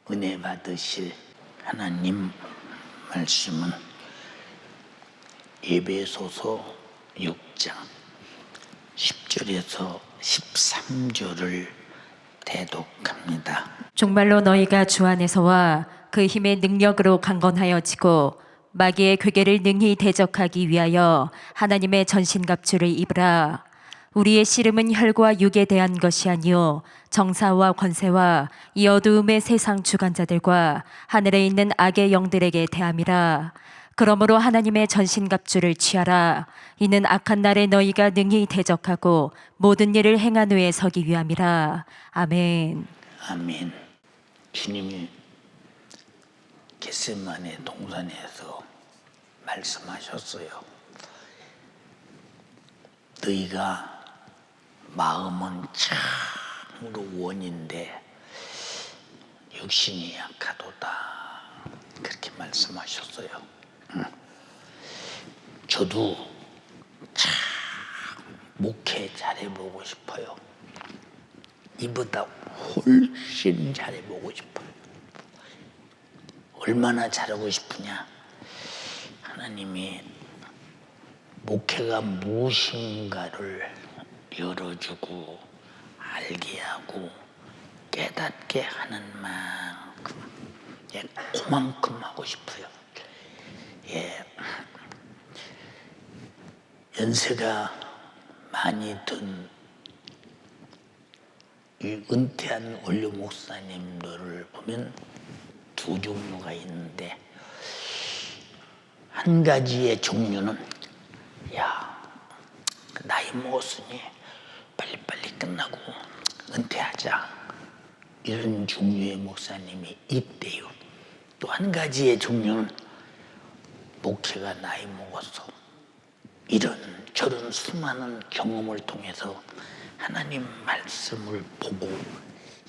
은혜 받으실 하나님 말씀은 에베소서 6장 10절에서 13절을 대독합니다. 정말로 너희가 주 안에서와 그 힘의 능력으로 강건하여지고 마귀의 괴계를 능히 대적하기 위하여 하나님의 전신갑주를 입으라. 우리의 씨름은 혈과 육에 대한 것이 아니요 정사와 권세와 이 어두움의 세상 주관자들과 하늘에 있는 악의 영들에게 대함이라. 그러므로 하나님의 전신갑주를 취하라. 이는 악한 날에 너희가 능히 대적하고 모든 일을 행한 후에 서기 위함이라. 아멘. 아멘. 주님이 겟세마네 동산에서 말씀하셨어요. 너희가 마음은 참으로 원인데 육신이 약하도다, 그렇게 말씀하셨어요. 저도 참 목회 잘해보고 싶어요. 이보다 훨씬 잘해보고 싶어요. 얼마나 잘하고 싶으냐? 하나님이 목회가 무엇인가를 열어주고 알게 하고 깨닫게 하는 만큼, 그만큼 하고 싶어요. 연세가 많이 든 이 은퇴한 원료 목사님들을 보면 두 종류가 있는데, 한 가지의 종류는 나이 먹었으니 빨리빨리 끝나고 은퇴하자, 이런 종류의 목사님이 있대요. 또 한 가지의 종류는 목회가 나이 먹어서 이런 저런 수많은 경험을 통해서 하나님 말씀을 보고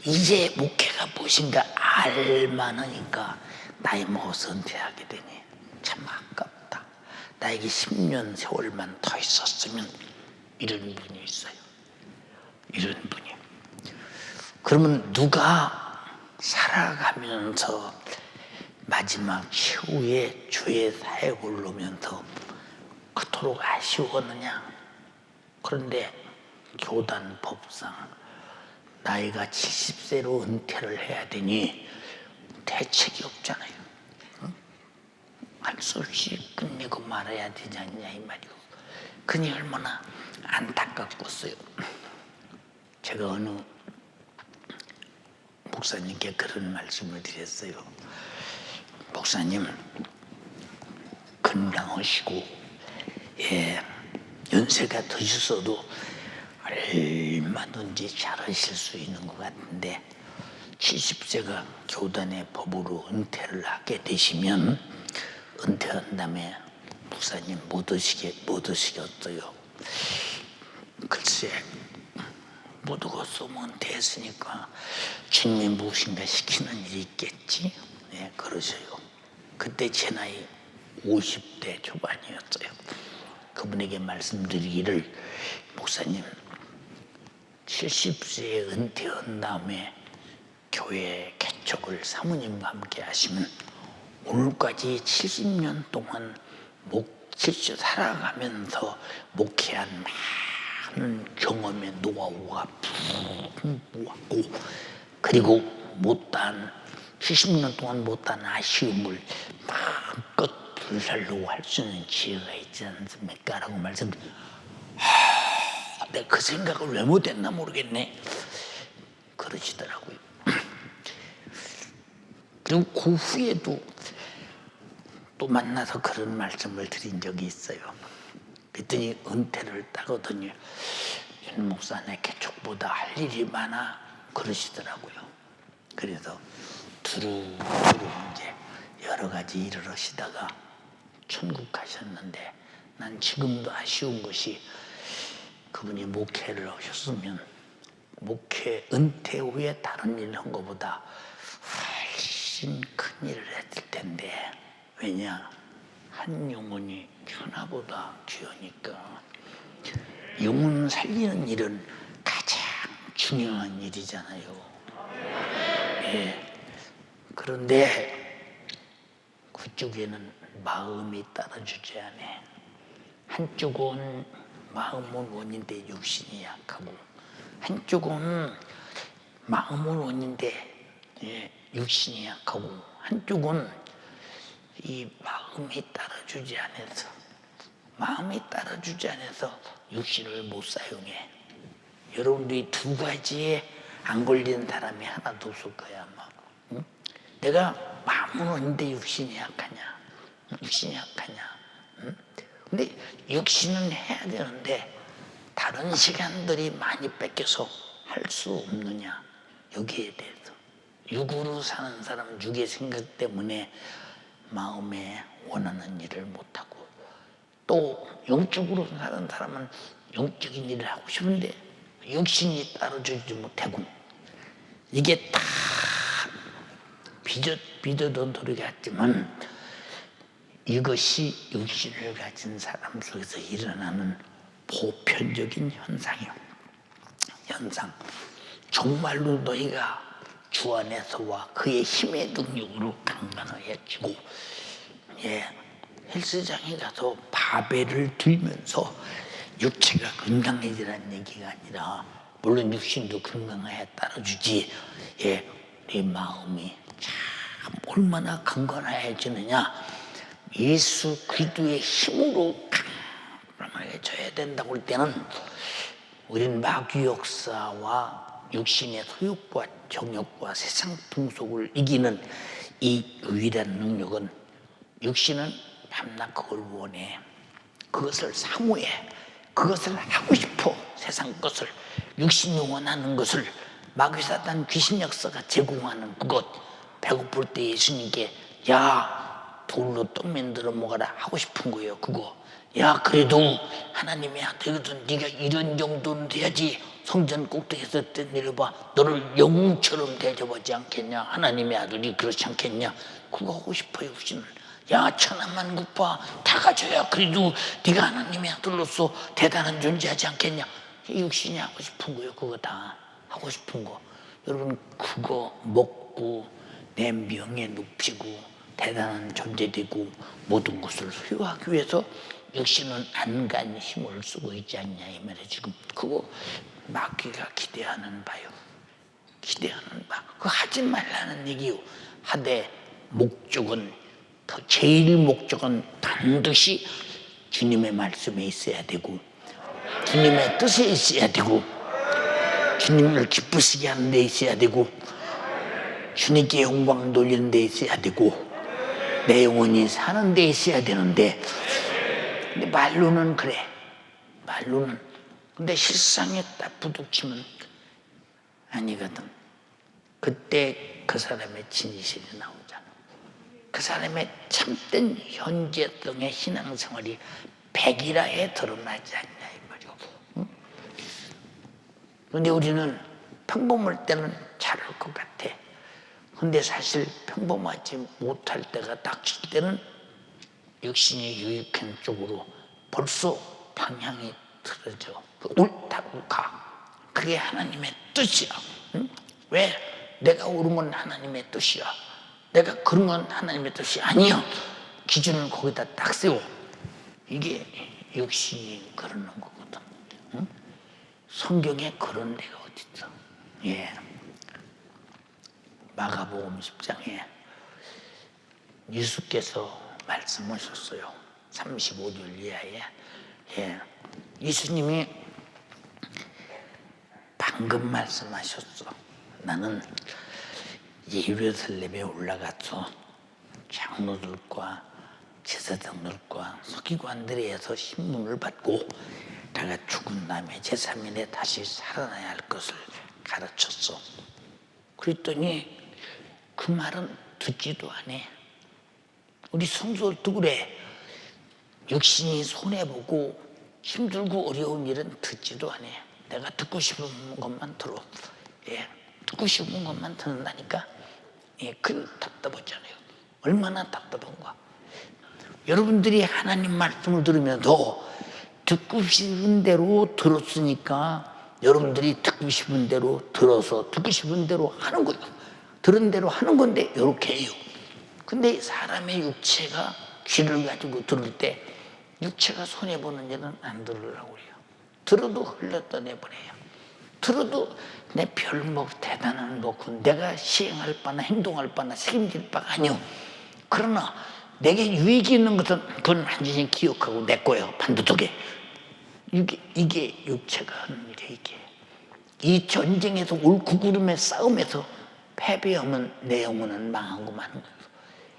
이제 목회가 무엇인가 알만하니까 나이 먹어서 은퇴하게 되니 참 아깝다, 나에게 10년 세월만 더 있었으면, 이런 분이 있어요. 이런 분이. 그러면 누가 살아가면서 마지막 최후의 주의 사역을 놓으면서 그토록 아쉬웠느냐? 그런데 교단 법상 나이가 70세로 은퇴를 해야 되니 대책이 없잖아요. 할 수 없이 끝내고 말아야 되지 않냐 이 말이고. 그니 얼마나 안타깝겠어요. 제가 어느 목사님께 그런 말씀을 드렸어요. 목사님, 건강하시고 연세가 드셨어도 얼마든지 잘하실 수 있는 것 같은데 70세가 교단의 법으로 은퇴를 하게 되시면 은퇴한 다음에 목사님 못 오시겠어요? 글쎄, 못 오겠으면 은퇴했으니까 주님이 무엇인가 시키는 일이 있겠지? 그러셔요. 그때 제 나이 50대 초반이었어요. 그분에게 말씀드리기를, 목사님 70세에 은퇴한 다음에 교회 개척을 사모님과 함께 하시면 오늘까지 70년 동안 살아가면서 목회한 많은 경험의 노하우가 풍부하고, 그리고 70년 동안 못한 아쉬움을 마음껏 불살로 할 수 있는 기회가 있지 않습니까? 라고 말씀드려요. 내가 그 생각을 왜 못했나 모르겠네, 그러시더라고요. 그리고 그 후에도 또 만나서 그런 말씀을 드린 적이 있어요. 그랬더니 은퇴를 따거든요. 윤 목사, 내 개척보다 할 일이 많아, 그러시더라고요. 그래서 두루두루 이제 여러 가지 일을 하시다가 천국 가셨는데, 난 지금도 아쉬운 것이 그분이 목회를 하셨으면 목회 은퇴 후에 다른 일을 한 것보다 훨씬 큰 일을 했을 텐데, 왜냐? 한 영혼이 천하보다 귀하니까. 영혼 살리는 일은 가장 중요한 일이잖아요. 그런데 그쪽에는 마음이 따라주지 않아. 한쪽은 마음은 원인데 육신이 약하고, 한쪽은 마음은 원인데 육신이 약하고, 한쪽은 이 마음이 따라주지 않아서 육신을 못 사용해. 여러분들이 두 가지에 안 걸리는 사람이 하나도 없을 거야 아마. 응? 내가 마음은 원인데 육신이 약하냐? 응? 근데 육신은 해야 되는데 다른 시간들이 많이 뺏겨서 할 수 없느냐? 여기에 대해서 육으로 사는 사람, 육의 생각 때문에 마음에 원하는 일을 못하고, 또 영적으로 사는 사람은 영적인 일을 하고 싶은데 육신이 따라주지 못하고, 이게 다 빚어던 소리 같지만 이것이 육신을 가진 사람 속에서 일어나는 보편적인 현상. 정말로 너희가 주 안에서와 그의 힘의 능력으로 강건해지고, 헬스장에 가서 바벨을 들면서 육체가 건강해지라는 얘기가 아니라, 물론 육신도 건강해야 따라주지, 내 마음이 참 얼마나 건강해지느냐, 예수 그리스도의 힘으로 강건해져야 된다고 할 때는 우리는 마귀 역사와 육신의 소욕과 정욕과 세상 풍속을 이기는 이 유일한 능력은, 육신은 밤낮 그걸 원해, 그것을 사모해, 그것을 하고 싶어. 세상 것을, 육신이 원하는 것을 마귀 사단 귀신 역사가 제공하는 그것. 배고플 때 예수님께 야 돌로 떡 만들어 먹어라 하고 싶은 거예요. 그거. 야 그래도 하나님의 아들이거든, 네가 이런 정도는 돼야지 성전 꼭대기에서 내려봐, 너를 영웅처럼 대접하지 않겠냐, 하나님의 아들이 그렇지 않겠냐. 그거 하고 싶어요. 육신은. 야 천하만국파 다 가져야 그래도 네가 하나님의 아들로서 대단한 존재하지 않겠냐. 육신이 하고 싶은 거예요. 그거 다 하고 싶은 거. 여러분 그거 먹고 내 명예 높이고 대단한 존재되고 모든 것을 소유하기 위해서 육신은 안간 힘을 쓰고 있지 않냐 이 말이에요. 지금 그거 마귀가 기대하는 바요. 기대하는 바. 그거 하지 말라는 얘기요. 하되 목적은, 제일 목적은 반드시 주님의 말씀에 있어야 되고, 주님의 뜻에 있어야 되고, 주님을 기쁘시게 하는 데 있어야 되고, 주님께 영광 돌리는 데 있어야 되고, 내 영혼이 사는 데 있어야 되는데, 근데 말로는 그래. 말로는. 근데 실상에 딱 부딪히면 아니거든. 그때 그 사람의 진실이 나오잖아. 그 사람의 참된 현재성의 신앙생활이 백일하에 드러나지 않냐 이 말이오. 응? 그런데 우리는 평범할 때는 잘할 것 같아. 근데 사실 평범하지 못할 때가 닥칠 때는 육신이 유익한 쪽으로 벌써 방향이 틀어져. 옳다고 가. 그게 하나님의 뜻이야. 응? 왜? 내가 옳은 건 하나님의 뜻이야. 내가 그런 건 하나님의 뜻이 아니야. 기준을 거기다 딱 세워. 이게 육신이 그러는 거거든. 응? 성경에 그런 데가 어디 있어? 마가복음 10장에 예수께서 말씀하셨어요. 35절 이하에. 예수님이 방금 말씀하셨어. 나는 예루살렘에 올라가서 장로들과 제사장들과 서기관들에서 신문을 받고 내가 죽은 다음에 제3일에 다시 살아나야 할 것을 가르쳤어. 그랬더니 그 말은 듣지도 않아. 우리 성도들도 그래. 육신이 손해보고 힘들고 어려운 일은 듣지도 않아. 내가 듣고 싶은 것만 들어. 듣고 싶은 것만 듣는다니까. 그 답답하잖아요. 얼마나 답답한가. 여러분들이 하나님 말씀을 들으면서 듣고 싶은 대로 들었으니까 여러분들이 듣고 싶은 대로 들어서 듣고 싶은 대로 하는 거예요. 들은 대로 하는 건데 이렇게 해요. 근데 사람의 육체가 귀를 가지고 들을 때 육체가 손해보는 일은 안 들으라고 그래요. 들어도 흘렀다 내보내요. 들어도 내 별 뭐 대단한 내가 시행할 바나 행동할 바나 책임질 바가 아니오. 그러나 내게 유익이 있는 것은 그건 완전히 기억하고 내 거예요. 반듯하게. 이게 육체가 하는 일이에요. 이게 이 전쟁에서 울고구름의 싸움에서 패배하면 내 영혼은 망하고 마는 거예요.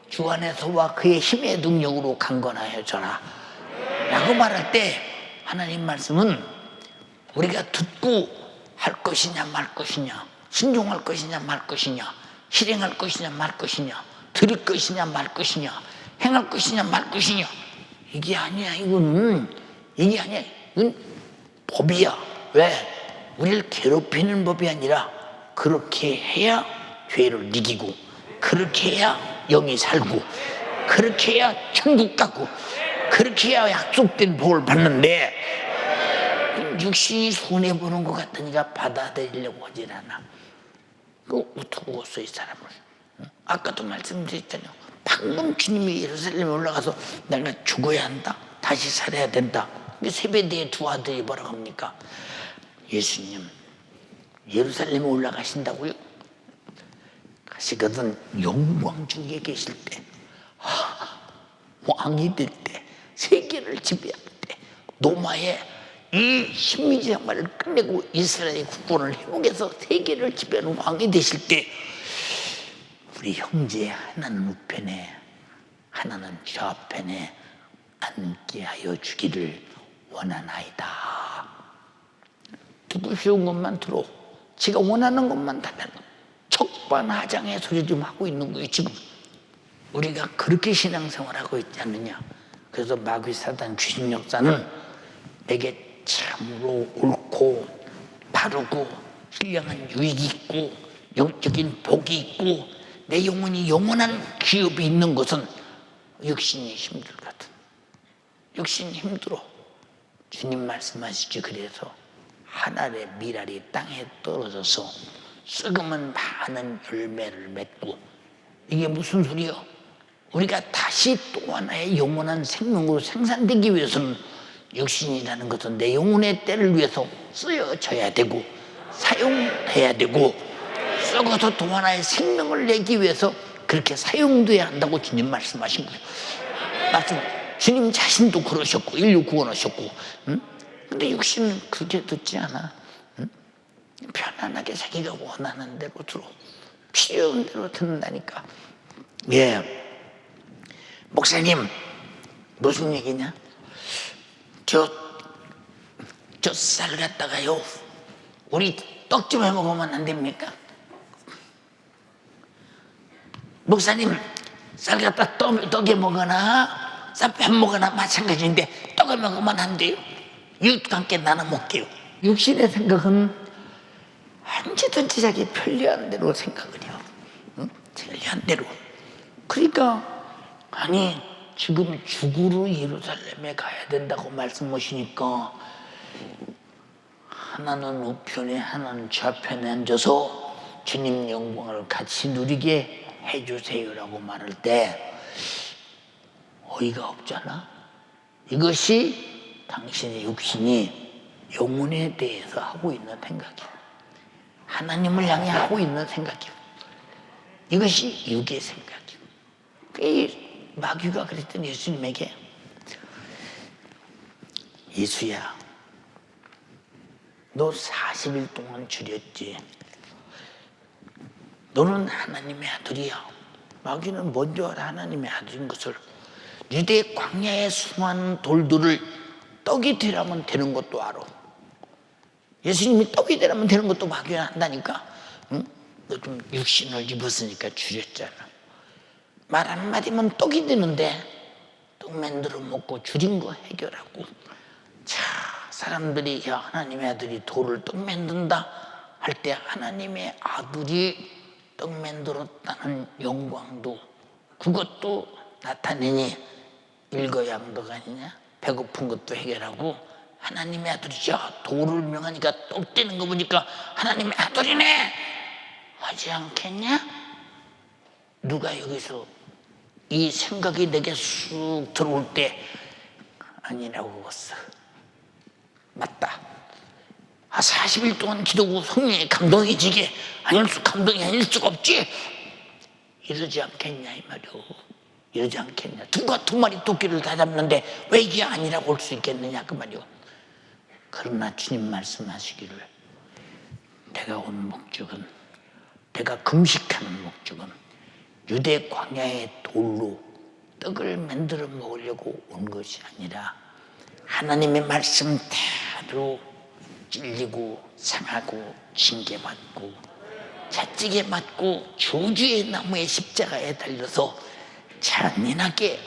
주 안에서와 그의 힘의 능력으로 강건하여 져라 라고 말할 때 하나님 말씀은 우리가 듣고 할 것이냐 말 것이냐, 순종할 것이냐 말 것이냐, 실행할 것이냐 말 것이냐, 들을 것이냐 말 것이냐, 행할 것이냐 말 것이냐, 이게 아니야. 이게 아니야. 이건 법이야. 왜? 우리를 괴롭히는 법이 아니라 그렇게 해야 죄를 이기고, 그렇게 해야 영이 살고, 그렇게 해야 천국 가고, 그렇게 해야 약속된 복을 받는데 육신이 손해보는 것 같으니까 받아들이려고 하질 않아. 우투고 있어 이 사람을. 아까도 말씀드렸잖아요. 방금 주님이 예루살렘에 올라가서 내가 죽어야 한다, 다시 살아야 된다. 세베대의 두 아들이 뭐라고 합니까? 예수님 예루살렘에 올라가신다고요? 가시거든 영광 중에 계실 때, 왕이 될 때, 세계를 지배할 때, 로마의 이 식민지 생활을 끝내고 이스라엘의 국권을 회복해서 세계를 지배하는 왕이 되실 때 우리 형제 하나는 우편에 하나는 좌편에 앉게 하여 주기를 원하나이다. 듣고 쉬운 것만 들어, 지가 원하는 것만 하면 척반하장의 소리 좀 하고 있는 거예요. 지금 우리가 그렇게 신앙생활하고 있지 않느냐. 그래서 마귀 사단 귀신 역사는 내게 참으로 옳고 바르고 신령한 유익이 있고 영적인 복이 있고 내 영혼이 영원한 기업이 있는 것은 육신이 힘들거든. 육신이 힘들어. 주님 말씀하시지. 그래서 하늘의 밀알이 땅에 떨어져서 썩으면 많은 열매를 맺고, 이게 무슨 소리요? 우리가 다시 또 하나의 영원한 생명으로 생산되기 위해서는 육신이라는 것은 내 영혼의 때를 위해서 쓰여져야 되고 사용해야 되고, 썩어서 또 하나의 생명을 내기 위해서 그렇게 사용돼야 한다고 주님 말씀하신 거예요. 주님 자신도 그러셨고 인류 구원하셨고. 근데 육신은 그게 듣지 않아. 편안하게 자기가 원하는 대로 들어, 필요한 대로 듣는다니까. 예, 목사님 무슨 얘기냐? 저 쌀 갖다가요 우리 떡 좀 해 먹으면 안 됩니까? 목사님 쌀 갖다 떡에 먹거나 쌀밥 먹거나 마찬가지인데 떡을 먹으면 안 돼요? 이웃과 함께 나눠 먹게요. 육신의 생각은 언제든지 자기 편리한 대로 생각을 해요. 편리한 대로. 그러니까 아니 지금 죽으러 예루살렘에 가야 된다고 말씀하시니까 하나는 우편에 하나는 좌편에 앉아서 주님 영광을 같이 누리게 해주세요라고 말할 때 어이가 없잖아. 이것이 당신의 육신이 영혼에 대해서 하고 있는 생각이에요. 하나님을 향해 하고 있는 생각이에요. 이것이 육의 생각이에요. 마귀가 그랬더니 예수님에게, 예수야 너 40일 동안 줄였지. 너는 하나님의 아들이야. 마귀는 먼저 하나님의 아들인 것을, 유대 광야에 수많은 돌들을 떡이 되라면 되는 것도 알아. 예수님이 떡이 되라면 되는 것도 마귀가 한다니까. 응? 너 좀 육신을 입었으니까 줄였잖아. 말 한마디면 떡이 되는데 떡 만들어 먹고 줄인 거 해결하고. 자, 사람들이 야 하나님의 아들이 돌을 떡 만든다 할 때 하나님의 아들이 떡 만들었다는 영광도 그것도 나타내니 일거양득 아니냐? 배고픈 것도 해결하고 하나님의 아들이죠. 돌을 명하니까 떡 되는 거 보니까 하나님의 아들이네 하지 않겠냐? 누가 여기서 이 생각이 내게 쑥 들어올 때 아니라고 그랬어. 맞다. 40일 동안 기도하고 성령의 감동해지게 감동이 아닐 수가 없지. 이러지 않겠냐 이 말이오. 이러지 않겠냐. 누가 두 마리 토끼를 다 잡는데 왜 이게 아니라고 할 수 있겠느냐 그 말이오. 그러나 주님 말씀하시기를 내가 온 목적은, 내가 금식하는 목적은 유대 광야의 돌로 떡을 만들어 먹으려고 온 것이 아니라 하나님의 말씀 대로 찔리고 상하고 징계받고 채찍에 맞고 저주의 나무의 십자가에 달려서 잔인하게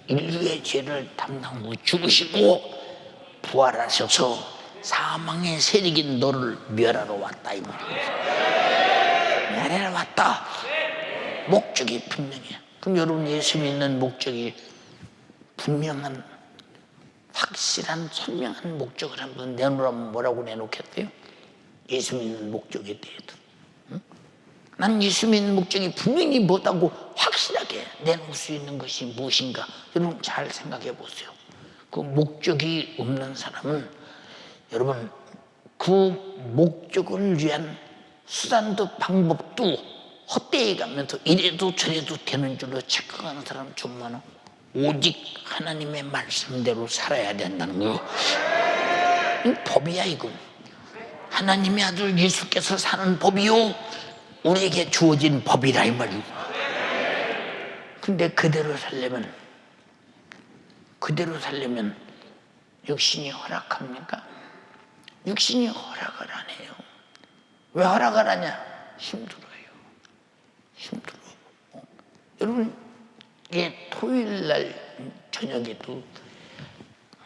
인류의 죄를 담당하고 죽으시고 부활하셔서 사망의 세력인 너를 멸하러 왔다 이 말이에요. 멸하러 왔다. 목적이 분명해. 그럼 여러분 예수 믿는 목적이 분명한 확실한 선명한 목적을 한번 내놓으라면 뭐라고 내놓겠어요? 예수 믿는 목적에 대해서. 응? 난 예수 믿는 목적이 분명히 뭐다고 확실하게 내놓을 수 있는 것이 무엇인가? 여러분 잘 생각해 보세요. 그 목적이 없는 사람은 여러분 그 목적을 위한 수단도 방법도 헛되이 가면서 이래도 저래도 되는 줄로 착각하는 사람 좀 많아. 오직 하나님의 말씀대로 살아야 된다는 거예요. 이 법이야 이건. 하나님의 아들 예수께서 사는 법이요 우리에게 주어진 법이라 이 말이고. 근데 그대로 살려면 육신이 허락합니까? 육신이 허락을 안 해요. 왜 허락을 하냐? 힘들어요. 여러분 이게 토요일날 저녁에도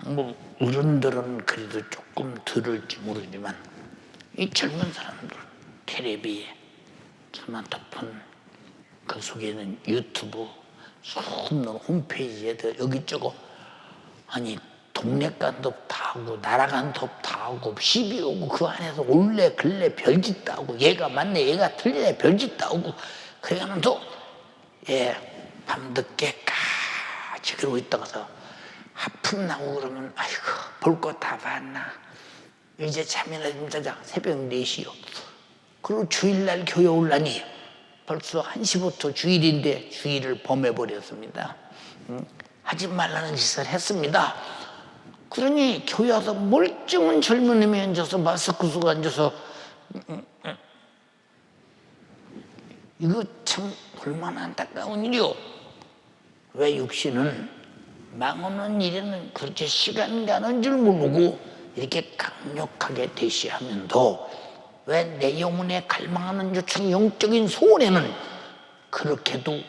뭐 어른들은 그래도 조금 들을지 모르지만 이 젊은 사람들 텔레비에 스마트폰 그 속에는 유튜브 수없는 홈페이지에 여기저기 아니 동네간도 다 하고 나라간도 다 하고 시비 오고 그 안에서 올래 글래 별짓 다 하고 얘가 맞네 얘가 틀리네 별짓 다 하고 그래가면서 밤늦게까지 그러고 있다가서 하품 나고 그러면 아이고 볼 거 다 봤나 이제 잠이나 좀 자자 새벽 4시요. 그리고 주일날 교회 올라니 벌써 1시부터 주일인데 주일을 범해버렸습니다. 하지 말라는 짓을 했습니다. 그러니 교회 와서 멀쩡한 젊은이이 앉아서 마스크 쓰고 앉아서 이거 참 얼마나 안타까운 일이요. 왜 육신은 망하는 일에는 그렇게 시간 가는 줄 모르고 이렇게 강력하게 대시하면도 왜 내 영혼에 갈망하는 요청 영적인 소원에는 그렇게도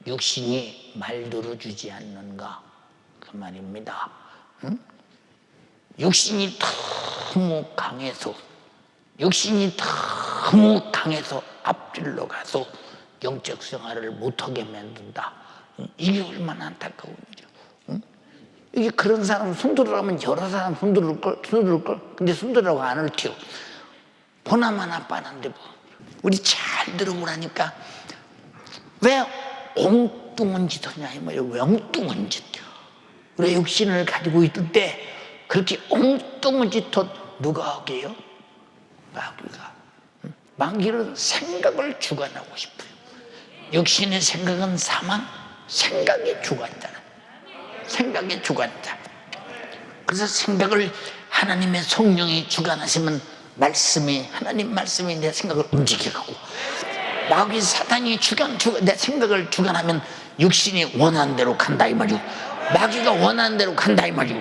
육신이 말 들어주지 않는가 그 말입니다. 응? 육신이 너무 강해서 앞질러 가서 영적 생활을 못하게 만든다. 이게 얼마나 안타까운 일이죠. 응? 이게 그런 사람 손들으라면 여러 사람 손들을 걸. 근데 손들으라고 안 할게요. 보나마나 빠는데 뭐. 우리 잘 들어보라니까 왜 엉뚱한 짓 하냐 이 말이에요. 왜 엉뚱한 짓. 우리 육신을 가지고 있을 때 그렇게 엉뚱한 짓 누가 하게요? 마귀가. 마귀는 생각을 주관하고 싶어요. 육신의 생각은 사망, 생각의 주관자는 생각의 주관자. 그래서 생각을 하나님의 성령이 주관하시면 하나님 말씀이 내 생각을 움직여가고 마귀 사탄이 내 생각을 주관하면 육신이 원하는 대로 간다 이 말이오. 마귀가 원하는 대로 간다 이 말이오.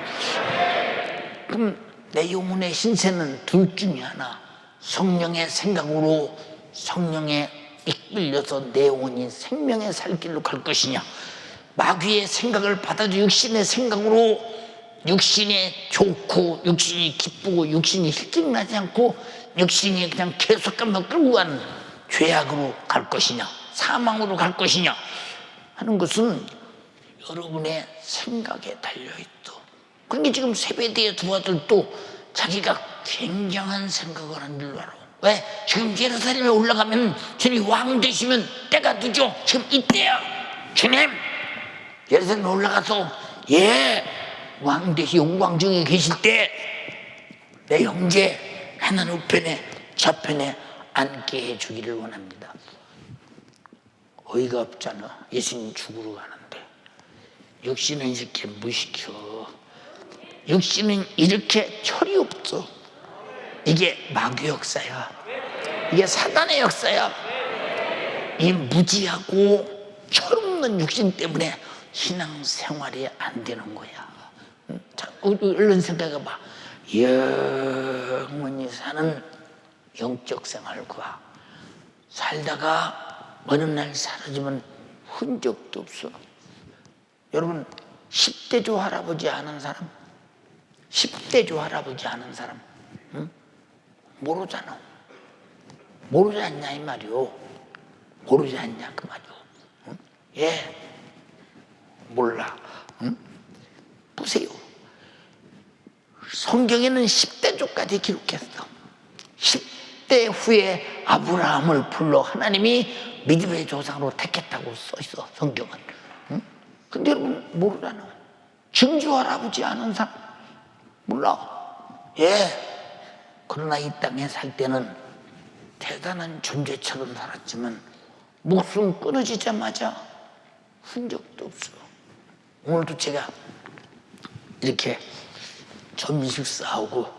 그럼 내 영혼의 신세는 둘 중에 하나. 성령의 생각으로 성령에 이끌려서 내 영혼이 생명의 살 길로 갈 것이냐, 마귀의 생각을 받아들여 육신의 생각으로 육신이 좋고 육신이 기쁘고 육신이 실증나지 않고 육신이 그냥 계속하면 끌고 가는 죄악으로 갈 것이냐 사망으로 갈 것이냐 하는 것은 여러분의 생각에 달려있어. 그러니까 지금 세베대의 두 아들도 자기가 굉장한 생각을 한 줄 알아. 왜? 지금 예루살렘에 올라가면 주님 왕 되시면 때가 늦죠. 지금 이때야. 주님 예루살렘에 올라가서 왕 되시 영광 중에 계실 때 내 형제 하나님 우편에 좌편에 앉게 해주기를 원합니다. 어이가 없잖아. 예수님 죽으러 가는데 육신은 이렇게 무시켜. 육신은 이렇게 철이 없어. 이게 마귀 역사야. 이게 사단의 역사야. 이 무지하고 철없는 육신 때문에 신앙생활이 안 되는 거야. 자, 얼른 생각해봐. 영원히 사는 영적 생활과 살다가 어느 날 사라지면 흔적도 없어. 여러분 10대조 할아버지 아는 사람? 10대조 할아버지 아는 사람? 응? 모르잖아. 모르지 않냐 이 말이오. 모르지 않냐 그 말이오. 응? 몰라. 응? 보세요. 성경에는 10대조까지 기록했어. 10대 후에 아브라함을 불러 하나님이 믿음의 조상으로 택했다고 써있어 성경은. 응? 근데 여러분 모르잖아. 증조 할아버지 아는 사람? 몰라. 그러나 이 땅에 살 때는 대단한 존재처럼 살았지만 목숨 끊어지자마자 흔적도 없어. 오늘도 제가 이렇게 점심 싸우고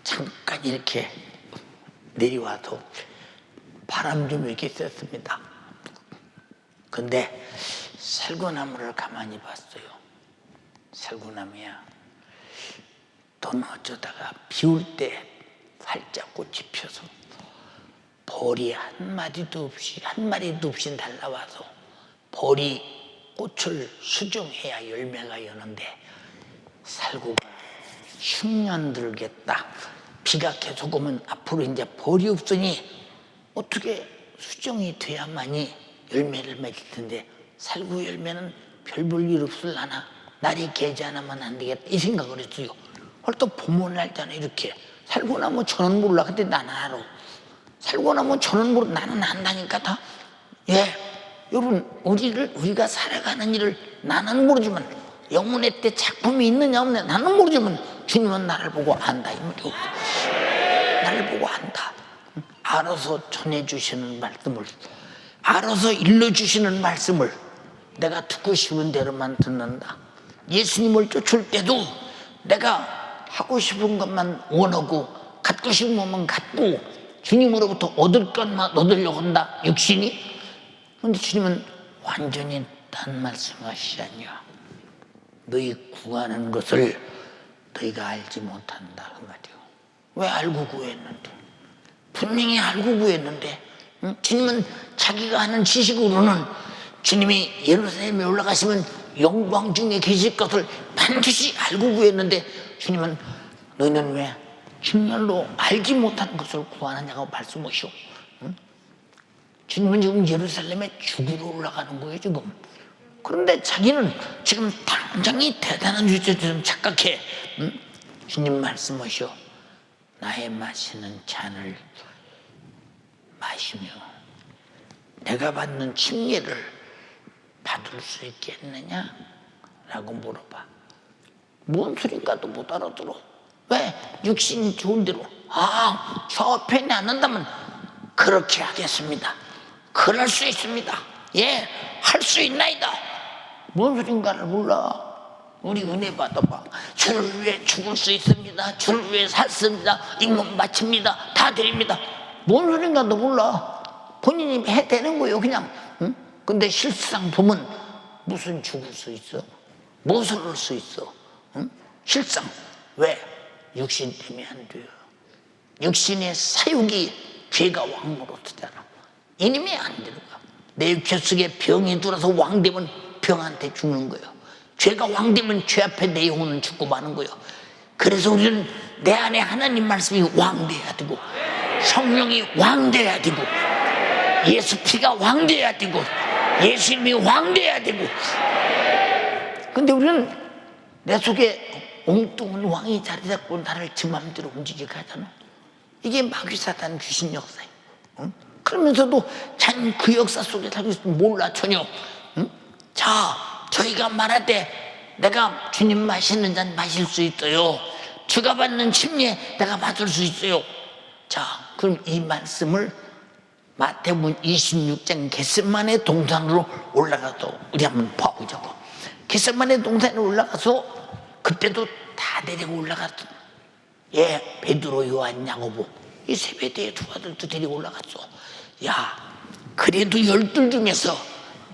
잠깐 이렇게 내려와서 바람 좀 이렇게 쐈습니다. 근데 살구나무를 가만히 봤어요. 살구나무야. 넌 어쩌다가 비올 때 활짝 꽃이 펴서 벌이 한 마리도 없이 날라와서 벌이 꽃을 수정해야 열매가 여는데 살구가 10년 들겠다. 비가 계속 오면 앞으로 이제 벌이 없으니 어떻게 수정이 돼야만이 열매를 맺을 텐데 살구 열매는 별 볼 일 없을라나 날이 개지 않으면 안 되겠다 이 생각을 했어요. 또 봄을 날잖아. 이렇게 살구나무 저는 몰라. 근데 나는 알아. 살구나무 저는 몰라. 나는 안다니까 다. 여러분 우리가 살아가는 일을 나는 모르지만 영혼의 때 작품이 있느냐 없느냐 나는 모르지만 주님은 나를 보고 안다 이 말이오. 나를 보고 안다. 알아서 전해주시는 말씀을, 알아서 일러주시는 말씀을 내가 듣고 싶은 대로만 듣는다. 예수님을 쫓을 때도 내가 하고 싶은 것만 원하고 갖고 싶은 것만 갖고 주님으로부터 얻을 것만 얻으려고 한다 육신이. 그런데 주님은 완전히 딴 말씀하시지 않냐. 너희 구하는 것을 너희가 알지 못한다 그 말이요. 왜 알고 구했는데? 분명히 알고 구했는데. 주님은 자기가 하는 지식으로는 주님이 예루살렘에 올라가시면 영광 중에 계실 것을 반드시 알고 구했는데 주님은 너희는 왜 정말로 알지 못한 것을 구하느냐고 말씀하시오. 주님은 지금 예루살렘에 죽으러 올라가는 거예요 지금. 그런데 자기는 지금 당장이 대단한 주제처럼 착각해. 주님 말씀하시오. 나의 마시는 잔을 마시며 내가 받는 칭례를 받을 수 있겠느냐? 라고 물어봐. 뭔 소린가도 못 알아들어. 왜? 육신이 좋은 대로 저 편이 안 난다면 그렇게 하겠습니다. 그럴 수 있습니다. 할 수 있나이다. 뭔 소린가를 몰라. 우리 은혜 받아봐. 주를 위해 죽을 수 있습니다. 주를 위해 샀습니다. 임금 바칩니다. 다 드립니다. 뭔 소린가도 몰라. 본인이 해대는 거예요 그냥. 근데 실상 보면 무슨 죽을 수 있어? 무엇을 얻을 수 있어? 실상 왜? 육신 때문에 안 돼요. 육신의 사육이 죄가 왕으로 뜨잖아. 이놈이 안 되는 거야. 내 육체 속에 병이 들어서 왕되면 병한테 죽는 거예요. 죄가 왕되면 죄 앞에 내 영혼은 죽고 마는 거예요. 그래서 우리는 내 안에 하나님 말씀이 왕돼야 되고 성령이 왕돼야 되고 예수 피가 왕돼야 되고 예수님이 왕돼야 되고. 근데 우리는 내 속에 엉뚱한 왕이 자리 잡고 나를 지 맘대로 움직이게 하잖아. 이게 마귀사단 귀신 역사예요. 응? 그러면서도 자기는 그 역사 속에 살고 있으면 몰라 전혀. 응? 자, 저희가 말하되 내가 주님 마시는 잔 마실 수 있어요. 주가 받는 침례 내가 받을 수 있어요. 자, 그럼 이 말씀을 마태복음 26장 겟세마네 동산으로 올라가서 우리 한번 봐보자고. 겟세마네 동산에 올라가서 그때도 다 데리고 올라갔어. 예, 베드로, 요한, 야고보 이 세베대의 두 아들도 데리고 올라갔어. 야, 그래도 12 중에서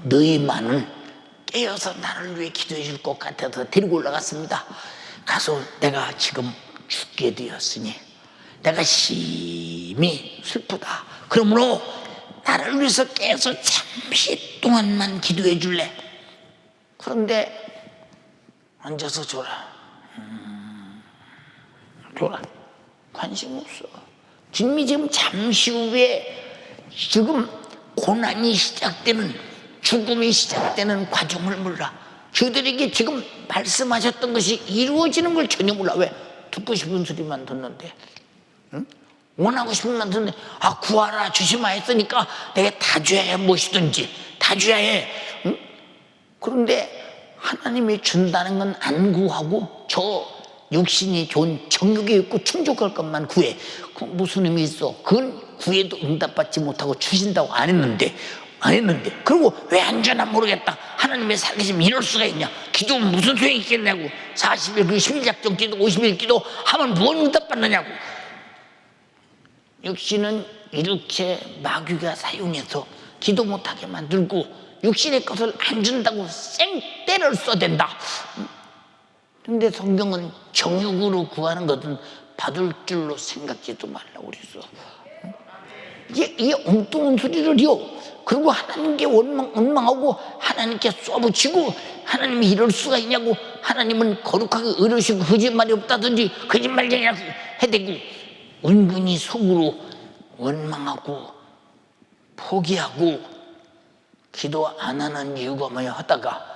너희만은 깨어서 나를 위해 기도해 줄 것 같아서 데리고 올라갔습니다. 가서 내가 지금 죽게 되었으니 내가 심히 슬프다. 그러므로 나를 위해서 깨어서 잠시 동안만 기도해 줄래? 그런데 앉아서 줘라. 줘라. 관심 없어. 주님이 지금 잠시 후에 지금 고난이 시작되는, 죽음이 시작되는 과정을 몰라. 저들에게 지금 말씀하셨던 것이 이루어지는 걸 전혀 몰라. 왜? 듣고 싶은 소리만 듣는데, 응? 원하고 싶은 만 듣는데, 아, 구하라 주시마 했으니까 내가 다 줘야 해. 무엇이든지 다 줘야 해. 응? 그런데 하나님이 준다는 건 안 구하고 저 육신이 좋은 정욕이 있고 충족할 것만 구해. 그 무슨 의미 있어? 그건 구해도 응답받지 못하고 주신다고 안 했는데. 그리고 왜 안 주나 모르겠다. 하나님의 살아계시면 이럴 수가 있냐? 기도는 무슨 소용이 있겠냐고. 40일 그 심리작정 기도 50일 기도 하면 무슨 응답받느냐고. 육신은 이렇게 마귀가 사용해서 기도 못하게 만들고 육신의 것을 안 준다고 생떼를 써댄다. 근데 성경은 정욕으로 구하는 것은 받을 줄로 생각지도 말라고 그랬어. 이게 엉뚱한 소리를요. 그리고 하나님께 원망하고 하나님께 쏘붙이고 하나님이 이럴 수가 있냐고, 하나님은 거룩하게 의로우시고 거짓말이 없다든지 거짓말쟁이라고 해대고 은근히 속으로 원망하고 포기하고 기도 안 하는 이유가 뭐냐 하다가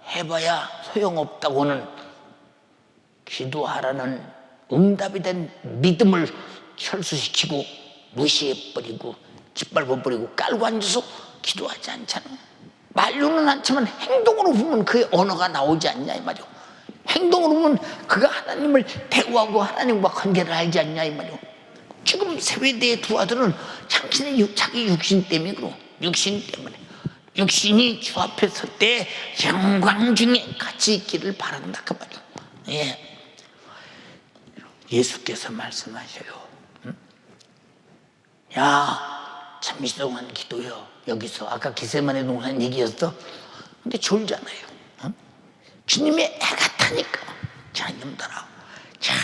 해봐야 소용없다고는 기도하라는 응답이 된 믿음을 철수시키고 무시해버리고 짓밟아버리고 깔고 앉아서 기도하지 않잖아. 말로는 않지만 행동으로 보면 그의 언어가 나오지 않냐 이 말이오. 행동으로 보면 그가 하나님을 대우하고 하나님과 관계를 알지 않냐 이 말이오. 지금 세베대의 두 아들은 자기 육신 때문에 그러. 육신 때문에. 육신이 주 앞에 설 때 영광 중에 같이 있기를 바란다 그 말이오. 예. 예수께서 말씀하셔요. 응? 야, 잠시 동안 기도해요. 여기서 아까 겟세마네 동산 얘기였어. 근데 졸잖아요. 응? 주님의 애가 타니까. 자, 이놈들아. 자,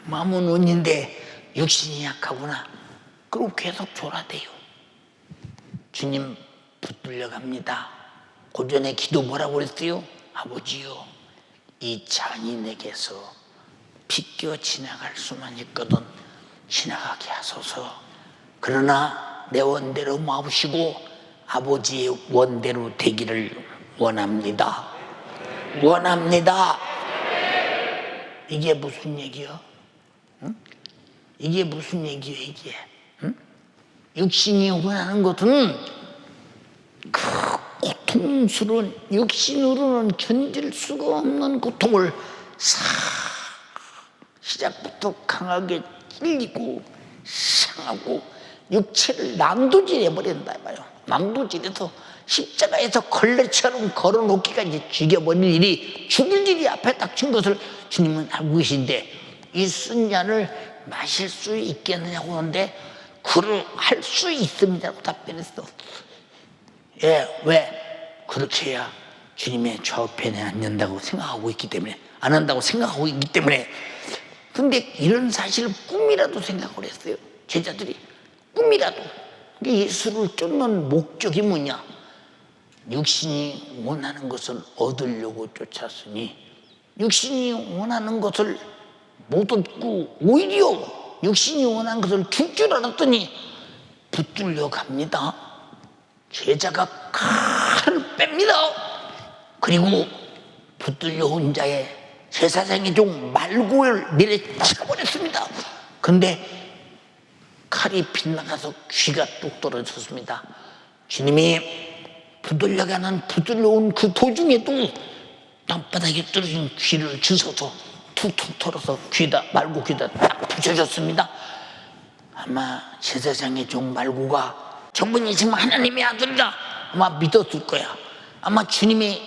마음은 원인데 육신이 약하구나. 그리고 계속 졸아대요. 주님 붙들려 갑니다. 고전에 기도 뭐라고 그랬어요? 아버지요, 이 잔이 내게서 비껴 지나갈 수만 있거든 지나가게 하소서. 그러나 내 원대로 마시고 아버지의 원대로 되기를 원합니다. 원합니다. 이게 무슨 얘기야? 응? 이게 무슨 얘기야 이게? 응? 육신이 원하는 것은 그 고통스러운, 육신으로는 견딜 수가 없는 고통을 시작부터 강하게 찔리고 상하고 육체를 난도질해버린다 말이야. 난도질해서 십자가에서 걸레처럼 걸어놓기까지 죽여버릴 일이, 죽을 일이 앞에 닥친 것을 주님은 알고 계신데 이 쓴 잔을 마실 수 있겠느냐고 하는데 할 수 있습니다라고 답변했어. 예, 왜? 그렇게 해야 주님의 좌우편에 앉는다고 생각하고 있기 때문에, 안 한다고 생각하고 있기 때문에. 근데 이런 사실을 꿈이라도 생각을 했어요. 제자들이 꿈이라도. 예수를 쫓는 목적이 뭐냐? 육신이 원하는 것을 얻으려고 쫓았으니 육신이 원하는 것을 못 얻고 오히려 육신이 원하는 것을 줄 줄 알았더니 붙들려 갑니다. 제자가 칼을 뺍니다. 그리고 붙들려 온 자의 제사장의 종 말고를 내려쳐버렸습니다. 근데 칼이 빗나가서 귀가 뚝 떨어졌습니다. 주님이 부들려온 그 도중에도 땅바닥에 떨어진 귀를 주워서 툭툭 털어서 귀다 말고 귀다 딱 붙여줬습니다. 아마 제사장의 종 말고가 저분이 지금 하나님의 아들이다 아마 믿었을 거야. 아마 주님이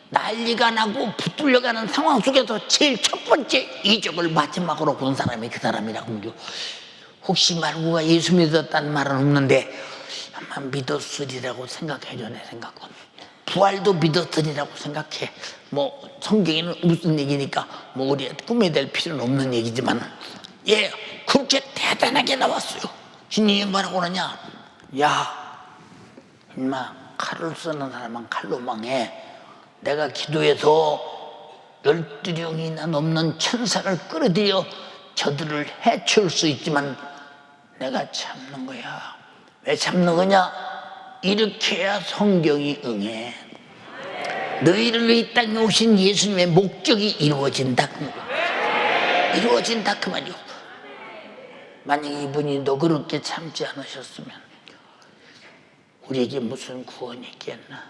난리가 나고 붙들려가는 상황 속에서 제일 첫 번째 이적을 마지막으로 본 사람이 그 사람이라고 하죠. 혹시 말고가 예수 믿었다는 말은 없는데 아마 믿었으리라고 생각해줘. 내 생각은 부활도 믿었으리라고 생각해. 뭐 성경에는 무슨 얘기니까 뭐 우리 꿈에 될 필요는 없는 얘기지만 예 그렇게 대단하게 나왔어요. 주님이 뭐라고 그러냐, 야 인마 칼을 쓰는 사람은 칼로 망해. 내가 기도해서 12령이나 넘는 천사를 끌어들여 저들을 해치울 수 있지만 내가 참는 거야. 왜 참는 거냐? 이렇게 해야 성경이 응해. 너희를 이 땅에 오신 예수님의 목적이 이루어진다 그 말이야. 이루어진다 그 말이야. 만약 이분이 너그럽게 참지 않으셨으면 우리에게 무슨 구원이 있겠나.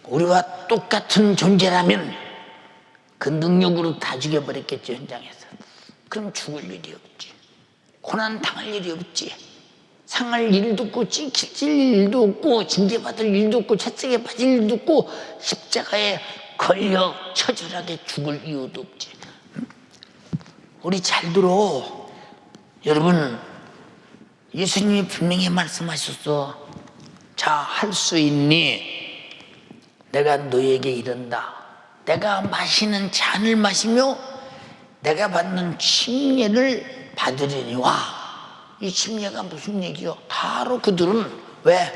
우리와 똑같은 존재라면 그 능력으로 다 죽여버렸겠죠. 현장에서. 그럼 죽을 일이 없지. 고난 당할 일이 없지. 상할 일도 없고 찔 일도 없고 징계받을 일도 없고 채찍에 빠질 일도 없고 십자가에 걸려 처절하게 죽을 이유도 없지. 우리 잘 들어. 여러분 예수님이 분명히 말씀하셨어. 자, 할 수 있니? 내가 너에게 이른다. 내가 마시는 잔을 마시며 내가 받는 침례를 받으려니와. 이 침례가 무슨 얘기요? 바로 그들은 왜?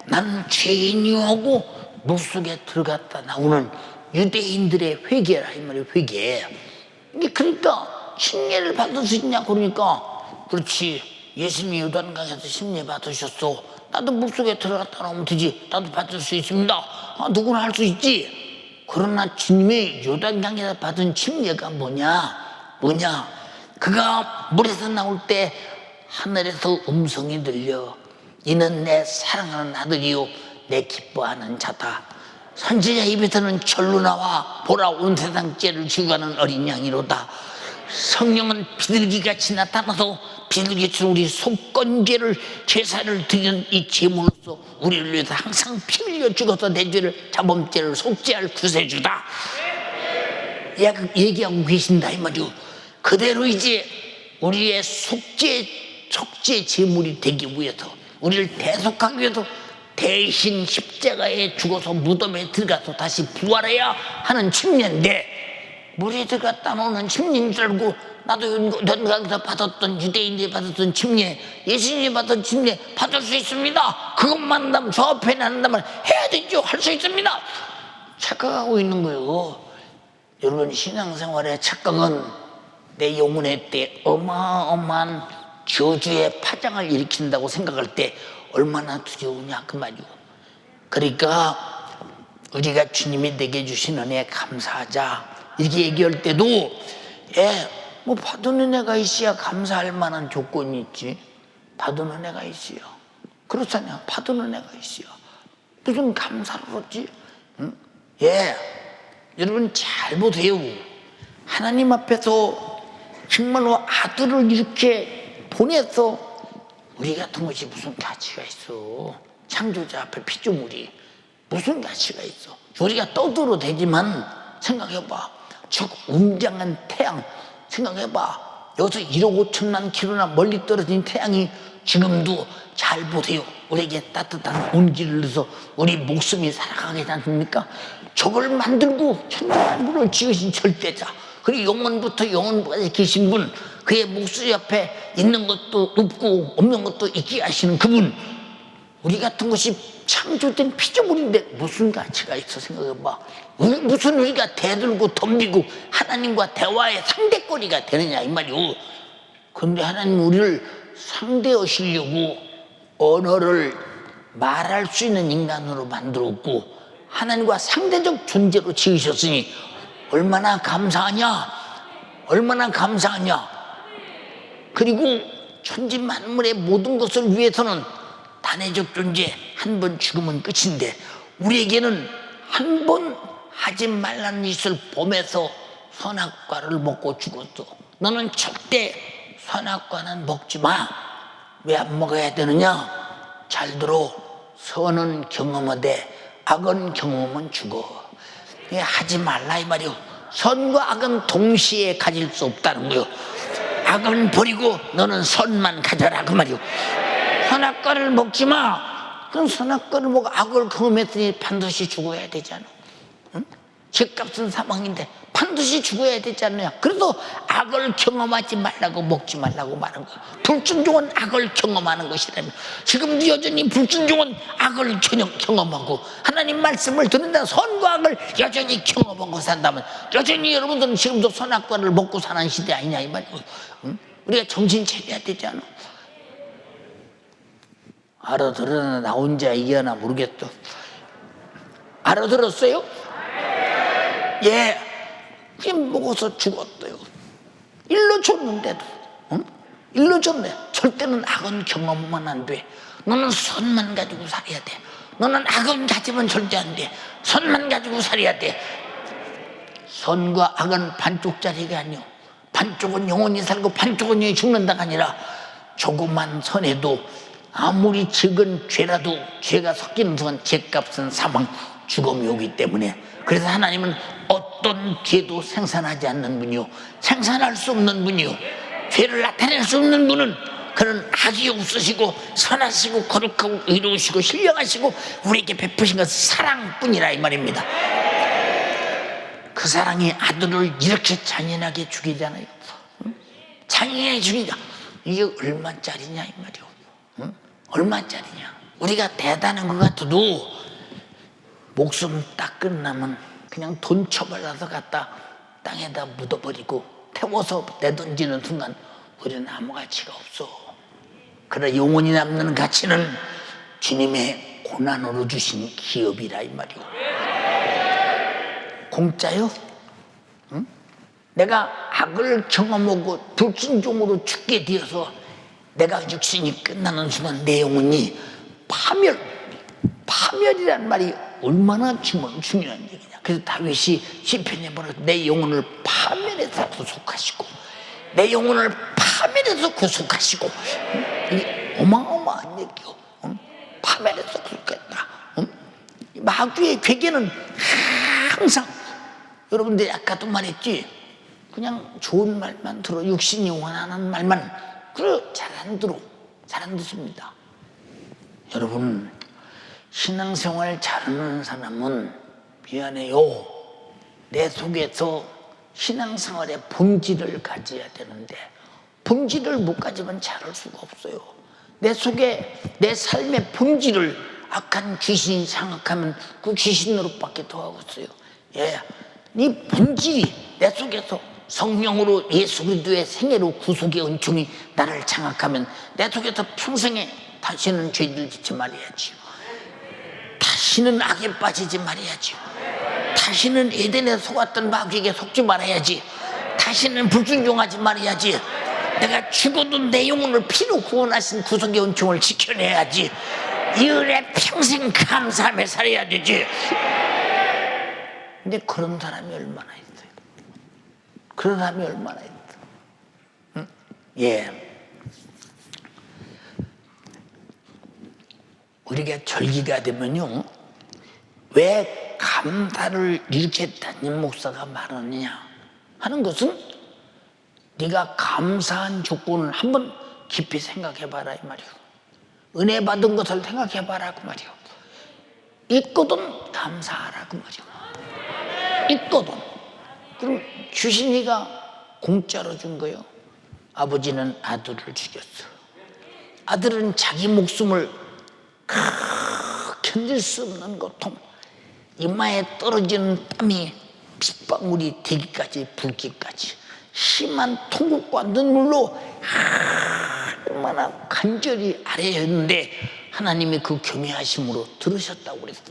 난 죄인이오고 물속에 들어갔다 나오는 유대인들의 회개라 이 말이에요. 회개. 그러니까 침례를 받을 수 있냐 그러니까 그렇지. 예수님이 요단강에서 침례 받으셨어. 나도 물속에 들어갔다 나오면 되지. 나도 받을 수 있습니다. 누구나 할 수 있지. 그러나 주님이 요단강에서 받은 침례가 뭐냐? 그가 물에서 나올 때 하늘에서 음성이 들려. 이는 내 사랑하는 아들이요 내 기뻐하는 자다. 선지자 입에서는 절로 나와 보라 온 세상 죄를 지고 가는 어린 양이로다. 성령은 비둘기같이 나타나서 비둘기처럼 우리 속건죄를 제사를 드리는 이 제물로서 우리를 위해서 항상 피 흘려 죽어서 내 죄를 자범죄를 속죄할 구세주다. 얘기하고 계신다 이 말이오. 그대로 이제 우리의 속죄 제물이 되기 위해서 우리를 대속하기 위해서 대신 십자가에 죽어서 무덤에 들어가서 다시 부활해야 하는 침례인데 물에 들어갔다 나오는 침례인 줄 알고 나도 연강에서 받았던 유대인들이 받았던 침례 예수님이 받았던 침례 받을 수 있습니다. 그것만 한다면 저 앞에 한다면 해야 되죠. 할 수 있습니다. 착각하고 있는 거예요. 여러분 신앙생활의 착각은 내 영혼의 때 어마어마한 저주의 파장을 일으킨다고 생각할 때 얼마나 두려우냐 그 말이오. 그러니까 우리가 주님이 내게 주신 은혜에 감사하자 이렇게 얘기할 때도 뭐 받은 은혜가 있어야 감사할 만한 조건이 있지. 받은 은혜가 있어야 그렇잖아요. 받은 은혜가 있어야 무슨 감사를 얻지? 응? 여러분 잘 보세요. 하나님 앞에서 정말로 아들을 이렇게 보내서 우리 같은 것이 무슨 가치가 있어. 창조자 앞에 피조물이 무슨 가치가 있어. 우리가 떠들어 대지만 생각해봐. 저 웅장한 태양 생각해봐. 여기서 1억 5천만 킬로나 멀리 떨어진 태양이 지금도 잘 보세요. 우리에게 따뜻한 온기를 넣어서 우리 목숨이 살아가게 되지 않습니까? 저걸 만들고 천지만물을 지으신 절대자 그리고 영원부터 영원까지 계신 분 그의 목소리 옆에 있는 것도 없고 없는 것도 있게 하시는 그분 우리 같은 것이 창조된 피조물인데 무슨 가치가 있어 생각해봐. 무슨 우리가 대들고 덤비고 하나님과 대화의 상대거리가 되느냐 이 말이오. 그런데 하나님 우리를 상대하시려고 언어를 말할 수 있는 인간으로 만들었고 하나님과 상대적 존재로 지으셨으니 얼마나 감사하냐. 그리고 천지만물의 모든 것을 위해서는 단회적 존재, 한 번 죽으면 끝인데 우리에게는 한 번 하지 말라는 짓을 범해서 선악과를 먹고 죽었어. 너는 절대 선악과는 먹지 마. 왜 안 먹어야 되느냐? 잘 들어. 선은 경험하되 악은 경험하면 죽어. 하지 말라 이 말이요. 선과 악은 동시에 가질 수 없다는 거요. 악은 버리고 너는 선만 가져라 그 말이요. 선악과를 먹지 마. 그럼 선악과를 먹고 악을 경험했더니 반드시 죽어야 되잖아. 응? 죗값은 사망인데 반드시 죽어야 되잖아요. 그래서 악을 경험하지 말라고 먹지 말라고 말한 거야. 불순종은 악을 경험하는 것이라며. 지금도 여전히 불순종은 악을 경험하고 하나님 말씀을 듣는다 선과 악을 여전히 경험하고 산다면 여전히 여러분들은 지금도 선악과를 먹고 사는 시대 아니냐 이 말이야. 응? 우리가 정신 차려야 되지 않아? 알아들으나 나 혼자 얘기하나 모르겠어. 알아들었어요? 예. 그냥 먹어서 죽었어요. 일러줬는데도. 응? 일러줬네. 절대는 악은 경험하면 안 돼. 너는 선만 가지고 살아야 돼. 너는 악은 가지면 절대 안 돼. 선만 가지고 살아야 돼. 선과 악은 반쪽짜리가 아니요. 반쪽은 영원히 살고 반쪽은 영원히 죽는다가 아니라 조그만 선에도 아무리 적은 죄라도 죄가 섞이는 순간 죄값은 사망, 죽음이 오기 때문에 그래서 하나님은 어떤 죄도 생산하지 않는 분이요 생산할 수 없는 분이요 죄를 나타낼 수 없는 분은 그는 악이 없으시고 선하시고 거룩하고 의로우시고 신령하시고 우리에게 베푸신 것은 사랑뿐이라 이 말입니다. 그 사랑이 아들을 이렇게 잔인하게 죽이잖아요. 응? 잔인하게 죽이니까 이게 얼마짜리냐 이 말이요. 응? 얼마짜리냐. 우리가 대단한 것 같아도 목숨 딱 끝나면 그냥 돈 처벌해서 갖다 땅에다 묻어버리고 태워서 내던지는 순간 우리는 아무 가치가 없어. 그러나 영원히 남는 가치는 주님의 고난으로 주신 기업이라 이 말이오. 공짜요? 응? 내가 악을 경험하고 불순종으로 죽게 되어서 내가 육신이 끝나는 순간 내 영혼이 파멸이란 말이 얼마나 중요한 얘기냐. 그래서 다윗이 시편에 보면 내 영혼을 파멸해서 구속하시고 내 영혼을 파멸해서 구속하시고 이게 어마어마한 얘기요. 파멸해서 구속했다. 마귀의 괴계는 항상 여러분들이 아까도 말했지 그냥 좋은 말만 들어 육신이 원하는 말만 그래 잘 안 들어 잘 안 듣습니다. 여러분 신앙생활 잘하는 사람은 미안해요 내 속에서 신앙생활의 본질을 가져야 되는데 본질을 못 가지면 잘할 수가 없어요. 내 속에 내 삶의 본질을 악한 귀신이 장악하면 그 귀신으로밖에 더 하겠어요. 예, 네 본질이 내 속에서 성령으로 예수 그리스도의 생애로 구속의 은총이 나를 장악하면 내 속에서 평생에 다시는 죄를 짓지 말아야지. 다시는 악에 빠지지 말아야지. 다시는 에덴에 속았던 마귀에게 속지 말아야지. 다시는 불순종하지 말아야지. 내가 죽어도 내 영혼을 피로 구원하신 구속의 은총을 지켜내야지. 이 은혜 평생 감사하며 살아야 되지. 근데 그런 사람이 얼마나 있어요. 그런 사람이 얼마나 있어. 응? 예. 우리가 절기가 되면요 왜 감사를 이렇게 담임 목사가 말하느냐 하는 것은 네가 감사한 조건을 한번 깊이 생각해봐라 이 말이오. 은혜 받은 것을 생각해봐라 그 말이오. 있거든 감사하라 그 말이오. 있거든. 그럼 주신 이가 공짜로 준 거예요. 아버지는 아들을 죽였어. 아들은 자기 목숨을 견딜 수 없는 고통, 이마에 떨어지는 땀이 빗방울이 되기까지 붉기까지 심한 통곡과 눈물로 얼마나 간절히 아뢰었는데 하나님이 그 경외하심으로 들으셨다고 그랬어.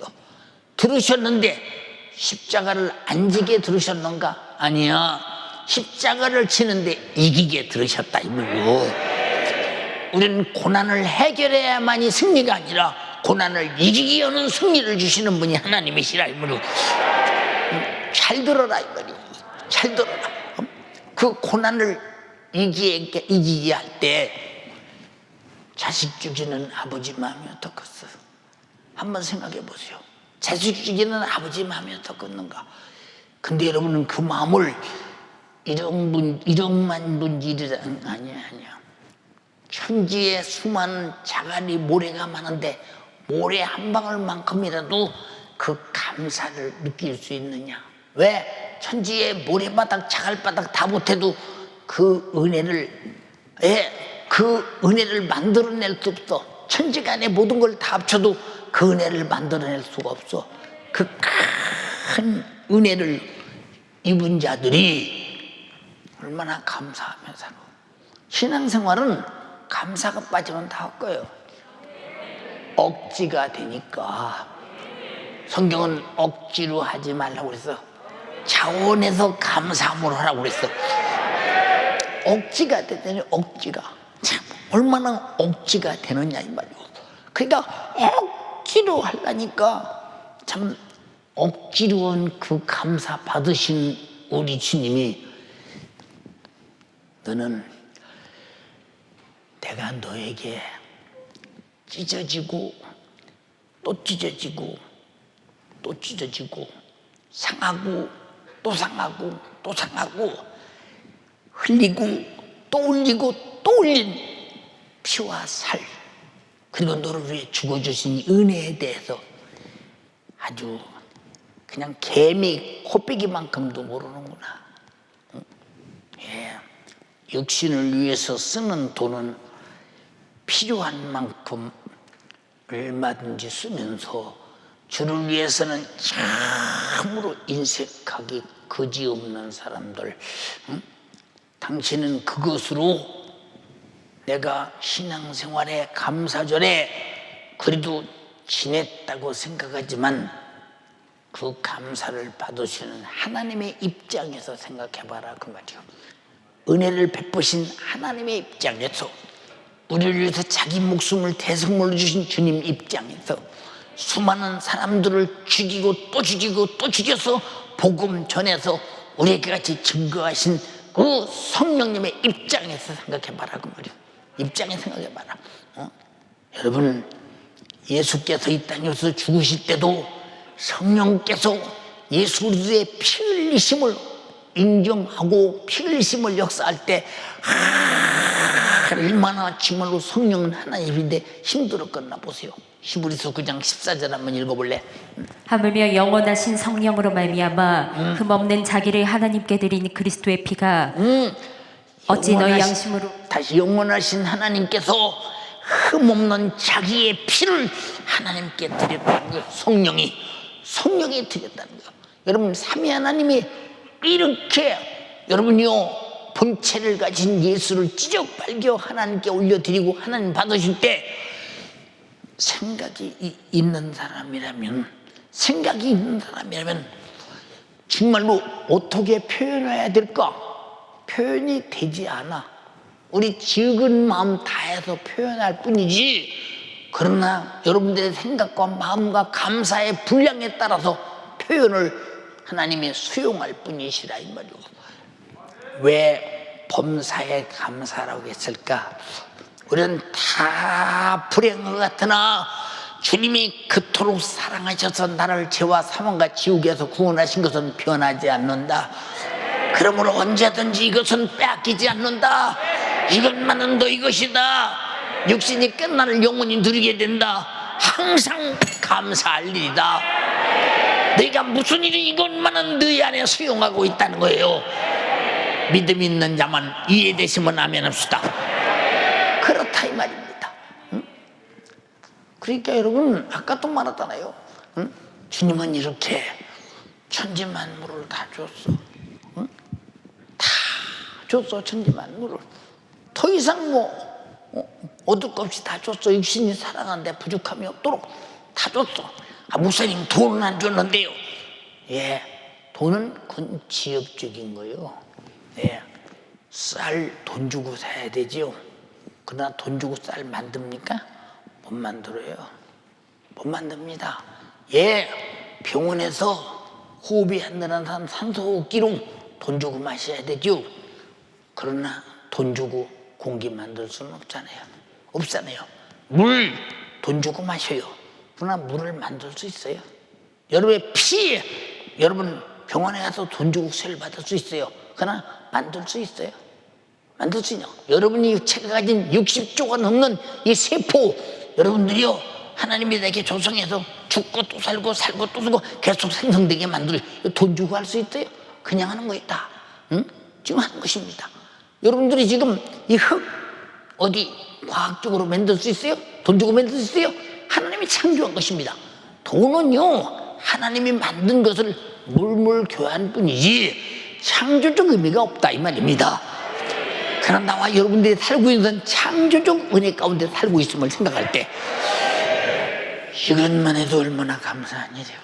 들으셨는데 십자가를 안 지게 들으셨는가? 아니야. 십자가를 치는데 이기게 들으셨다 이 말이고. 우리는 고난을 해결해야만이 승리가 아니라 고난을 이기기 위한 승리를 주시는 분이 하나님이시라 이 말이오. 잘 들어라 이 말이오. 잘 들어라. 그 고난을 이기게 할 때 자식 죽이는 아버지 마음이 어떻겠어? 한번 생각해 보세요. 자식 죽이는 아버지 마음이 어떻겠는가? 근데 여러분은 그 마음을 1억만 분지를 아니야. 천지에 수많은 자갈이 모래가 많은데 모래 한 방울만큼이라도 그 감사를 느낄 수 있느냐? 왜? 천지에 모래바닥 자갈바닥 다 못해도 그 은혜를 만들어낼 수 없어. 천지간의 모든 걸 다 합쳐도 그 은혜를 만들어낼 수가 없어. 그 큰 은혜를 입은 자들이 얼마나 감사하며 살아. 신앙생활은 감사가 빠지면 다 헛거예요. 억지가 되니까. 성경은 억지로 하지 말라고 그랬어. 자원해서 감사함으로 하라고 그랬어. 억지가 되더니 억지가 참 얼마나 억지가 되느냐 이 말이오. 그러니까 억지로 하려니까 참 억지로 한 그 감사 받으신 우리 주님이 너는 내가 너에게 찢어지고 또 찢어지고 또 찢어지고 상하고 또 상하고 또 상하고 흘리고 또 흘리고 또 흘린 피와 살 그리고 너를 위해 죽어주신 은혜에 대해서 아주 그냥 개미 코빼기만큼도 모르는구나. 예. 육신을 위해서 쓰는 돈은 필요한 만큼 얼마든지 쓰면서 주를 위해서는 참으로 인색하기 거지없는 사람들. 당신은 그것으로 내가 신앙생활에 감사절에 그래도 지냈다고 생각하지만 그 감사를 받으시는 하나님의 입장에서 생각해봐라 그 말이요. 은혜를 베푸신 하나님의 입장에서 우리를 위해서 자기 목숨을 대성물로 주신 주님 입장에서 수많은 사람들을 죽이고 또 죽이고 또 죽여서 복음 전해서 우리에게 같이 증거하신 그 성령님의 입장에서 생각해봐라 그 말이요. 입장에 생각해봐라. 여러분 예수께서 이 땅에서 죽으실 때도 성령께서 예수 그리스도의 피 흘리심을 인정하고 피 흘리심을 역사할 때 얼마나 정말로 성령은 하나님인데 힘들었겠나 보세요. 히브리서 9장 14절 한번 읽어볼래? 하물며 영원하신 성령으로 말미암아 흠없는 자기를 하나님께 드린 그리스도의 피가 어찌 너희 양심으로 다시 영원하신 하나님께서 흠없는 자기의 피를 하나님께 드렸다는 거예요. 성령이 드렸다는 거예요. 여러분 삼위 하나님이 이렇게 여러분이요 본체를 가진 예수를 찢어발겨 하나님께 올려드리고 하나님 받으실 때 생각이 있는 사람이라면 정말로 어떻게 표현해야 될까? 표현이 되지 않아. 우리 지은 마음 다해서 표현할 뿐이지. 그러나 여러분들의 생각과 마음과 감사의 분량에 따라서 표현을 하나님이 수용할 뿐이시라 이 말이오. 왜 범사에 감사라고 했을까? 우리는 다 불행한 것 같으나 주님이 그토록 사랑하셔서 나를 죄와 사망과 지옥에서 구원하신 것은 변하지 않는다. 그러므로 언제든지 이것은 빼앗기지 않는다. 이것만은 너 이것이다. 육신이 끝나는 영혼이 누리게 된다. 항상 감사할 일이다. 네가 무슨 일이 이것만은 너희 안에 수용하고 있다는 거예요. 믿음 있는 자만 이해되시면 아멘 합시다. 그렇다 이 말입니다. 그러니까 여러분 아까 또 말했잖아요. 주님은 이렇게 천지만물을 다 줬어. 다 줬어. 천지만물을 더 이상 얻을 것 없이 다 줬어. 육신이 살아가는데 부족함이 없도록 다 줬어. 목사님 돈은 안 줬는데요. 예, 돈은 그건 지역적인 거예요. 예, 쌀 돈 주고 사야 되지요. 그러나 돈 주고 쌀 만듭니까? 못 만들어요. 못 만듭니다. 예, 병원에서 호흡이 안 되는 사람 산소호흡기로 돈 주고 마셔야 되죠. 그러나 돈 주고 공기 만들 수는 없잖아요. 없잖아요. 물 돈 주고 마셔요. 그러나 물을 만들 수 있어요. 여러분의 피, 여러분 병원에 가서 돈 주고 세를 받을 수 있어요. 그러나 만들 수 있어요. 만들 수 있냐? 여러분이 체가 가진 60조가 넘는 이 세포, 여러분들이요 하나님이 내게 조성해서 죽고 또 살고 살고 또 살고 계속 생성되게 만들, 돈 주고 할 수 있어요? 그냥 하는 거 있다. 응? 지금 하는 것입니다. 여러분들이 지금 이 흙 어디 과학적으로 만들 수 있어요? 돈 주고 만들 수 있어요? 하나님이 창조한 것입니다. 돈은요 하나님이 만든 것을 물물 교환 뿐이지 창조적 의미가 없다 이 말입니다. 그러나 나와 여러분들이 살고 있는 창조적 은혜 가운데 살고 있음을 생각할 때 이것만 해도 얼마나 감사한 일이에요.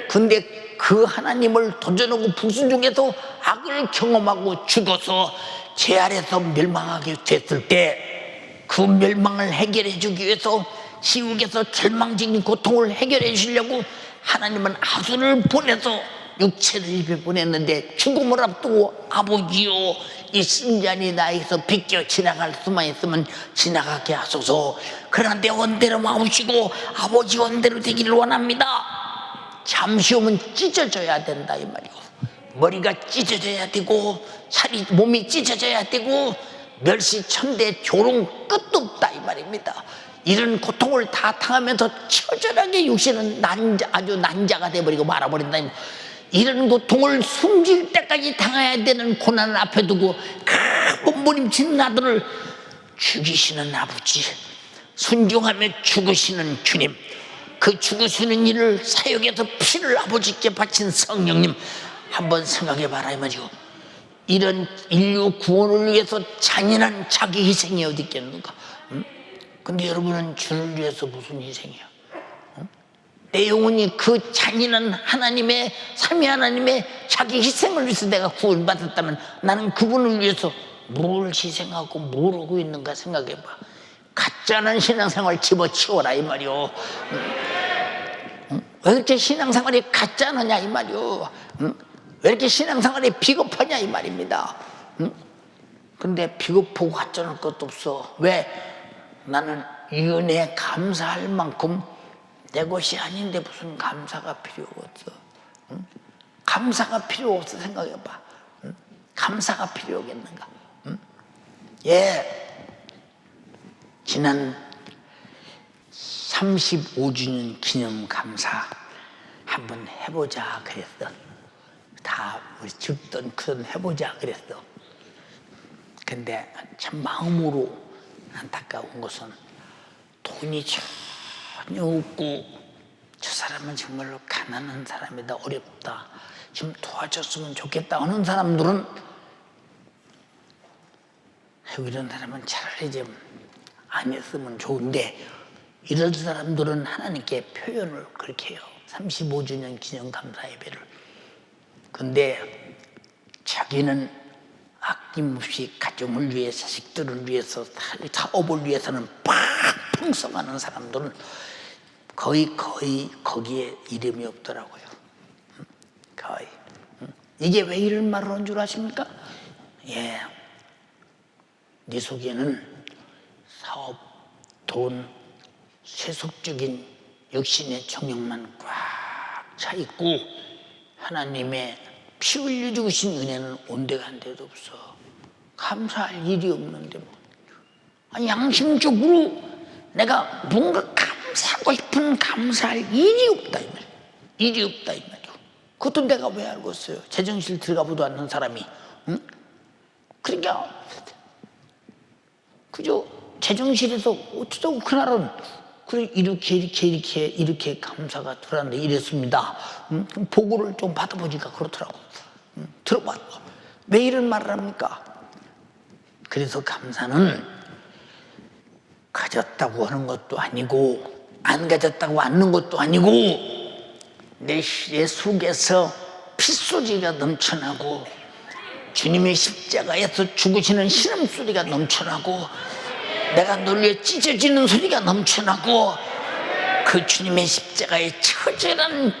근데 그 하나님을 도전하고 불순종해서 악을 경험하고 죽어서 죄 아래서 멸망하게 됐을 때 그 멸망을 해결해 주기 위해서 지옥에서 절망적인 고통을 해결해 주려고 하나님은 아들을 보내서 육체를 입에 보냈는데 죽음을 앞두고 아버지요 이 신잔이 나에게서 비껴 지나갈 수만 있으면 지나가게 하소서. 그러나 내 원대로 마우시고 아버지 원대로 되기를 원합니다. 잠시 오면 찢어져야 된다 이 말이고, 머리가 찢어져야 되고 살이 몸이 찢어져야 되고 멸시천대 조롱 끝도 없다 이 말입니다. 이런 고통을 다 당하면서 처절하게 육신은 아주 난자가 돼버리고 말아버린다. 이런 고통을 숨질 때까지 당해야 되는 고난을 앞에 두고 그 몸부림치는 아들을 죽이시는 아버지, 순종하며 죽으시는 주님, 그 죽으시는 일을 사역해서 피를 아버지께 바친 성령님, 한번 생각해봐라 이 말이오. 이런 인류 구원을 위해서 잔인한 자기 희생이 어디 있겠는가? 응? 근데 여러분은 주를 위해서 무슨 희생이야? 응? 내 영혼이 그 잔인한 하나님의 삼위 하나님의 자기 희생을 위해서 내가 구원받았다면 나는 그분을 위해서 뭘 희생하고 뭘 하고 있는가 생각해봐. 가짜는 신앙생활 집어치워라 이 말이오. 응? 왜 이렇게 신앙생활이 가짜느냐 이 말이오. 응? 왜 이렇게 신앙생활이 비겁하냐 이 말입니다. 응? 근데 비겁하고 가짜는 것도 없어. 왜? 나는 이 은혜에 감사할 만큼 내 것이 아닌데 무슨 감사가 필요가 없어. 응? 감사가 필요 없어 생각해봐. 응? 감사가 필요하겠는가? 응? 예, 지난 35주년 기념 감사 한번 해보자 그랬어. 다 우리 죽던 큰 해보자 그랬어. 근데 참 마음으로 안타까운 것은 돈이 전혀 없고 저 사람은 정말로 가난한 사람이다, 어렵다, 좀 도와줬으면 좋겠다 하는 사람들은 이런 사람은 차라리 좀 안 했으면 좋은데 이런 사람들은 하나님께 표현을 그렇게 해요. 35주년 기념 감사 예배를. 근데 자기는 아낌없이 가정을 위해 자식들을 위해서 사업을 위해서는 팍팍 써가는 사람들은 거의 거기에 이름이 없더라고요. 거의. 이게 왜 이런 말을 한 줄 아십니까? 예, 네 속에는 사업, 돈, 세속적인 육신의 정욕만 꽉 차 있고 하나님의 피 흘려 주신 은혜는 온데간데도 없어. 감사할 일이 없는데 뭐. 아니, 양심적으로 내가 뭔가 감사하고 싶은 감사할 일이 없다 이 말. 일이 없다 이 말이야. 그것도 내가 왜 알겠어요? 제정실 들어가보도 않는 사람이. 응? 그러니까 그저 제정실에서 어쩌자고 그날은 그래 이렇게 감사가 들어왔는데 이랬습니다. 그럼 보고를 좀 받아보니까 그렇더라고. 들어봐. 왜 이런 말을 합니까? 그래서 감사는 가졌다고 하는 것도 아니고 안 가졌다고 않는 것도 아니고 내 속에서 핏소지가 넘쳐나고 주님의 십자가에서 죽으시는 신음소리가 넘쳐나고 내가 놀려 찢어지는 소리가 넘쳐나고 그 주님의 십자가의 처절한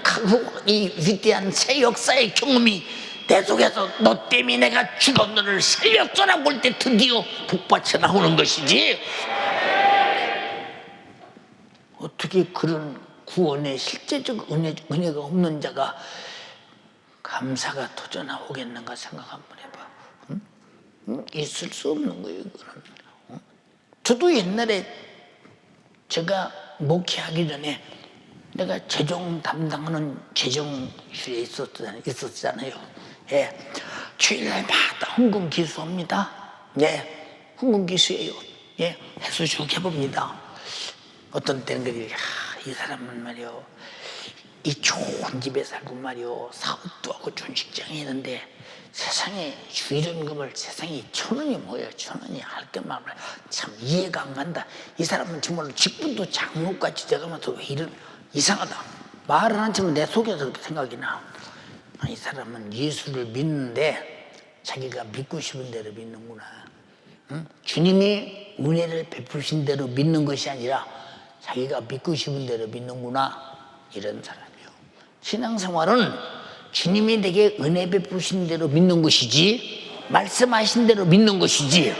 이 위대한 새 역사의 경험이 내 속에서 너 때문에 내가 죽어 너를 살렸어라고 볼 때 드디어 북받쳐 나오는 것이지. 어떻게 그런 구원의 실제적 은혜가 없는 자가 감사가 터져 나오겠는가 생각 한번 해봐. 응? 있을 수 없는 거예요. 그런. 저도 옛날에 제가 목회하기 전에 내가 재정 담당하는 재정실에 있었잖아요. 예. 주일날마다 헌금 기수합니다. 예. 헌금 기수예요. 예. 해서 쭉 해봅니다. 어떤 때는 그래, 이 사람은 말이요, 이 좋은 집에 살고 말이요, 사업도 하고 좋은 직장에 있는데 세상에 주일연금을 세상에 1,000원이 뭐예요? 1,000원이 할게 말참 이해가 안 간다. 이 사람은 정말 직분도 장로까지 돼가면서 왜 이런 이상하다. 말을 안 하면 내 속에서 그렇게 생각이 나. 이 사람은 예수를 믿는데 자기가 믿고 싶은 대로 믿는구나. 응? 주님이 은혜를 베푸신 대로 믿는 것이 아니라 자기가 믿고 싶은 대로 믿는구나. 이런 사람이요. 신앙생활은 주님이 내게 은혜 베푸신 대로 믿는 것이지, 말씀하신 대로 믿는 것이지,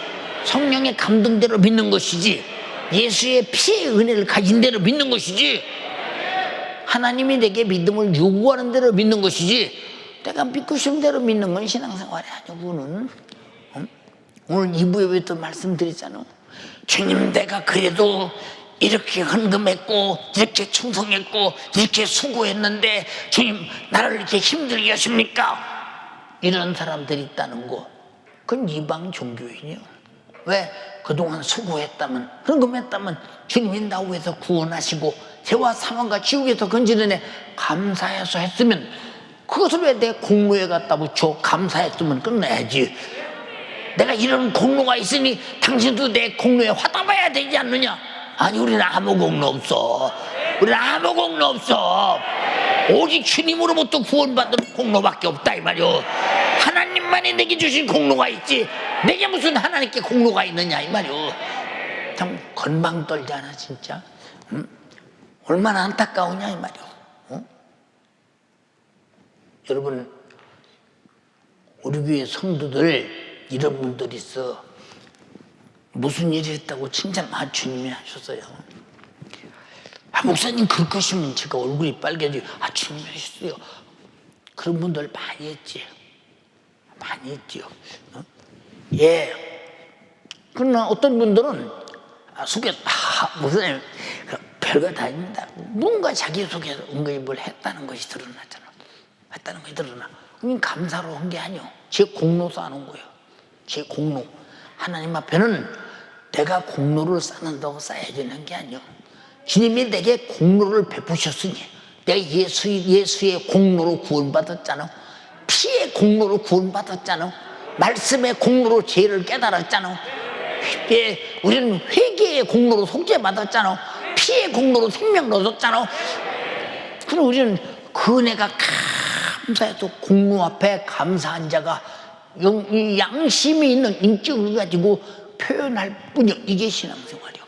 성령의 감동대로 믿는 것이지, 예수의 피의 은혜를 가진 대로 믿는 것이지, 하나님이 내게 믿음을 요구하는 대로 믿는 것이지, 내가 믿고 싶은 대로 믿는 건 신앙생활이 아니고는. 오늘 2부에 말씀드렸잖아. 주님, 내가 그래도 이렇게 헌금했고 이렇게 충성했고 이렇게 수고했는데 주님 나를 이렇게 힘들게 하십니까? 이런 사람들이 있다는 거, 그건 이방 종교인이요. 왜? 그동안 수고했다면, 헌금했다면 주님이 나 위해서 구원하시고 죄와 사망과 지옥에서 건지는 감사해서 했으면 그것을 왜 내 공로에 갖다 붙여 감사했으면 끝내야지. 내가 이런 공로가 있으니 당신도 내 공로에 화답해야 되지 않느냐? 아니, 우리는 아무 공로 없어. 우리는 아무 공로 없어. 오직 주님으로부터 구원받은 공로밖에 없다 이 말이오. 하나님만이 내게 주신 공로가 있지 내게 무슨 하나님께 공로가 있느냐 이 말이오. 참 건방 떨잖아 진짜. 응? 얼마나 안타까우냐 이 말이오. 응? 여러분, 우리 교회 성도들 이런 분들 있어. 무슨 일이 했다고 칭찬 주님이 하셨어요. 목사님 그것이면 제가 얼굴이 빨개지고 주님이 하셨어요. 그런 분들 많이 했지. 많이 했지요. 예. 그러나 어떤 분들은 목사님 별거 다 있는다. 뭔가 자기 속에서 은근히 뭘 했다는 것이 드러나잖아. 했다는 것이 드러나. 그건 감사로 한 게 아니요. 제 공로 쌓아놓은 거예요. 제 공로. 하나님 앞에는 내가 공로를 쌓는다고 쌓여지는 게 아니요. 주님이 내게 공로를 베푸셨으니 내가 예수의 공로로 구원받았잖아. 피의 공로로 구원받았잖아. 말씀의 공로로 죄를 깨달았잖아. 우리는 회개의 공로로 속죄받았잖아. 피의 공로로 생명을 얻었잖아. 그럼 우리는 그 은혜가 감사해서 공로 앞에 감사한 자가 양심이 있는 인격을 가지고 표현할 뿐이요. 이게 신앙생활이요.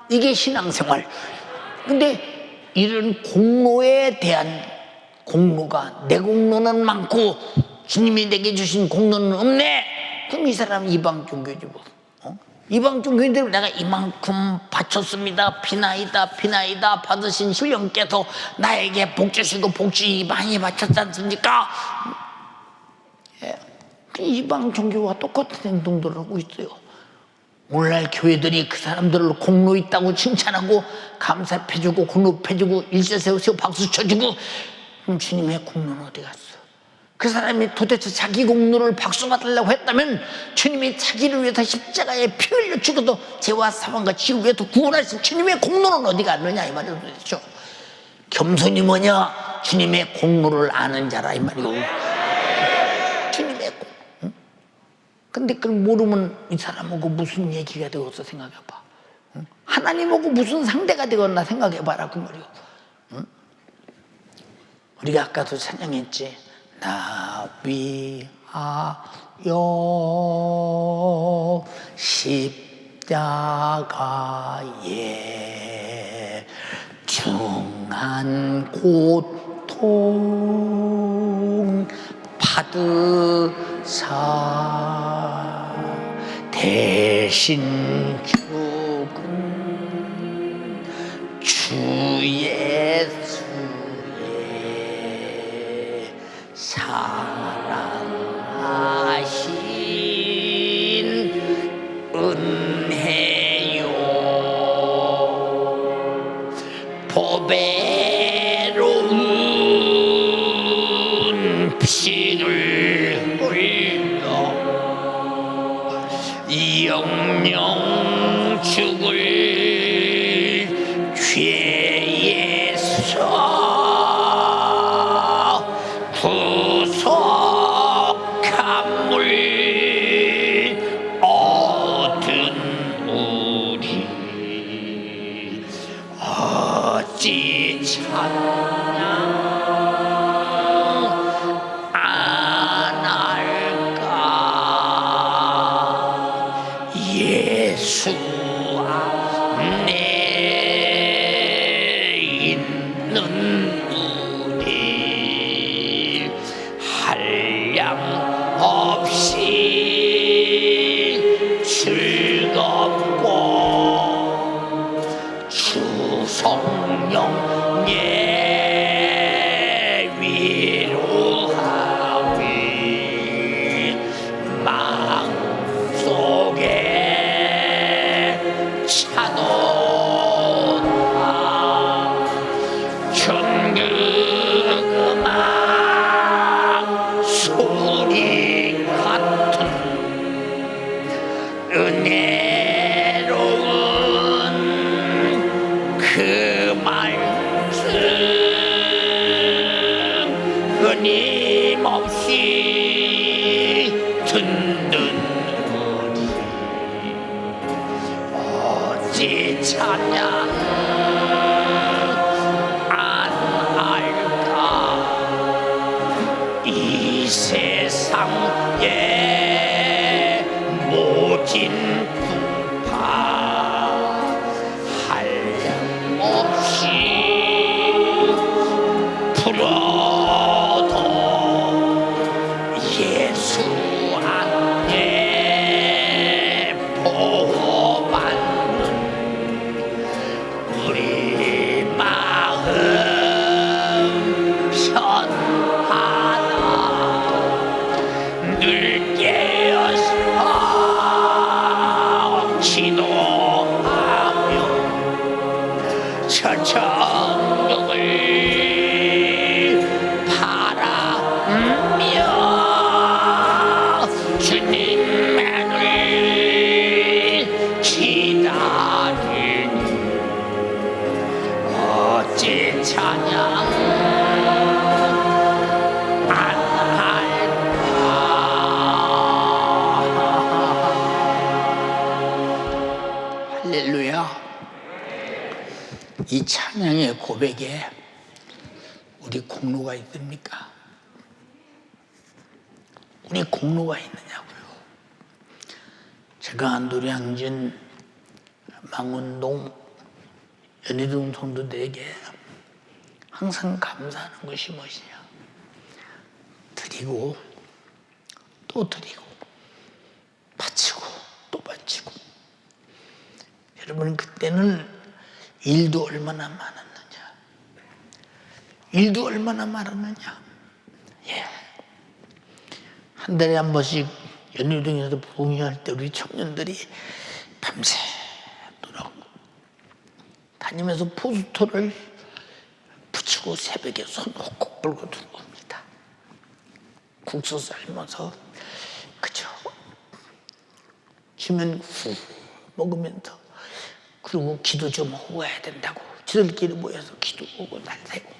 이게 신앙생활. 근데 이런 공로에 대한 공로가 내 공로는 많고 주님이 내게 주신 공로는 없네. 그럼 이 사람은 이방 종교지 뭐. 이방 종교인들 내가 이만큼 바쳤습니다. 비나이다 받으신 신령께서 나에게 복 주시고 복지 많이 바쳤지 않습니까? 예. 이방 종교와 똑같은 행동들을 하고 있어요. 오늘날 교회들이 그 사람들을 공로 있다고 칭찬하고 감사해주고 공로해주고 일제 세우고 박수 쳐주고, 그럼 주님의 공로는 어디 갔어? 그 사람이 도대체 자기 공로를 박수 받으려고 했다면 주님이 자기를 위해서 십자가에 피 흘려 죽어도 죄와 사망과 지옥에서 구원하신 주님의 공로는 어디 갔느냐 이 말이죠. 도대체 겸손이 뭐냐? 주님의 공로를 아는 자라 이 말이오. 주님의 공로. 근데 그걸 모르면 이 사람하고 무슨 얘기가 되겠어 생각해봐. 하나님하고 무슨 상대가 되겠나 생각해봐라 그 말이오. 우리가 아까도 찬양했지. 나비하여 십자가에 중한 고통 받으사 대신 죽은 주 예수의 사랑하신 은혜요 보배로운 피를 흘려 영영 죽을 죄에서 구속함을 얻은 우리 어찌 찬양 안 할까 예수 안에 있는 우리 한량 없이 즐겁고 주 성령의 위로함이 마음속에 차도다 전극음악 소리 같은 은혜로운 그 말씀 끊임없이 듣는 우리 어찌 찬양 안 할까 이 세상에 모진 풍파 한량없이 풀어도 예수 안에 보호받는 우리 마음 편하다 늘 깨어서 기도하며 저 천국을 바라며 주님만을 기다리니 어찌 찬양 안 할까 할렐루야. 이 찬양의 고백에 우리 공로가 있습니까? 우리 공로가 있느냐고요. 제가 노량진 망운동 연희동 성도들에게 항상 감사하는 것이 무엇이냐? 드리고 또 드리고 바치고 또 바치고. 여러분 그때는 일도 얼마나 많았느냐? 일도 얼마나 많았느냐? 예. 한 달에 한 번씩 연희동에서 봉헌할 때 우리 청년들이 밤새도록 다니면서 포스터를 붙이고 새벽에 손 콕콕 불고 들어옵니다. 국수 삶아서 그죠? 주면 후 먹으면서 그리고 기도 좀 하고 가야 된다고 지들끼리 모여서 기도하고 날새고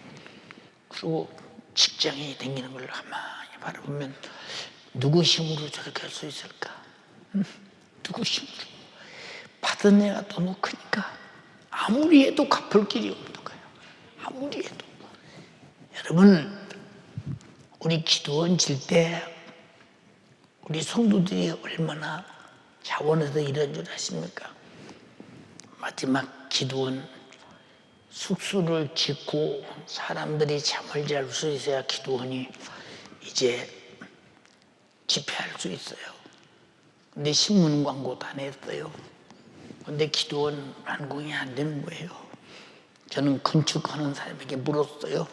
그리고 직장에 다니는 걸 가만히 바라보면 누구 힘으로 저렇게 할 수 있을까? 누구 힘으로? 받은 애가 너무 크니까 아무리 해도 갚을 길이 없는 거예요. 아무리 해도. 여러분 우리 기도원 질 때 우리 성도들이 얼마나 자원해서 이런 줄 아십니까? 마지막 기도원 숙소를 짓고 사람들이 잠을 잘 수 있어야 기도원이 이제 집회할 수 있어요. 근데 신문 광고 다 냈어요. 근데 기도원 완공이 안 되는 거예요. 저는 건축하는 사람에게 물었어요.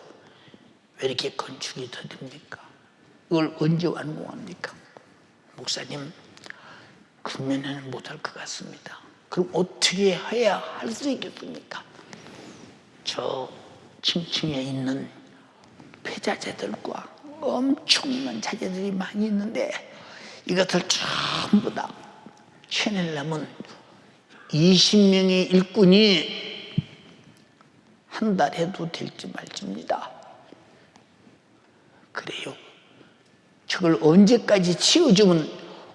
왜 이렇게 건축이 더딥니까? 이걸 언제 완공합니까? 목사님, 그러면은 못할 것 같습니다. 그럼 어떻게 해야 할 수 있겠습니까? 저 층층에 있는 폐자재들과 엄청난 자재들이 많이 있는데 이것을 전부 다 쳐내려면 20명의 일꾼이 한 달 해도 될지 말지입니다. 그래요. 저걸 언제까지 치워주면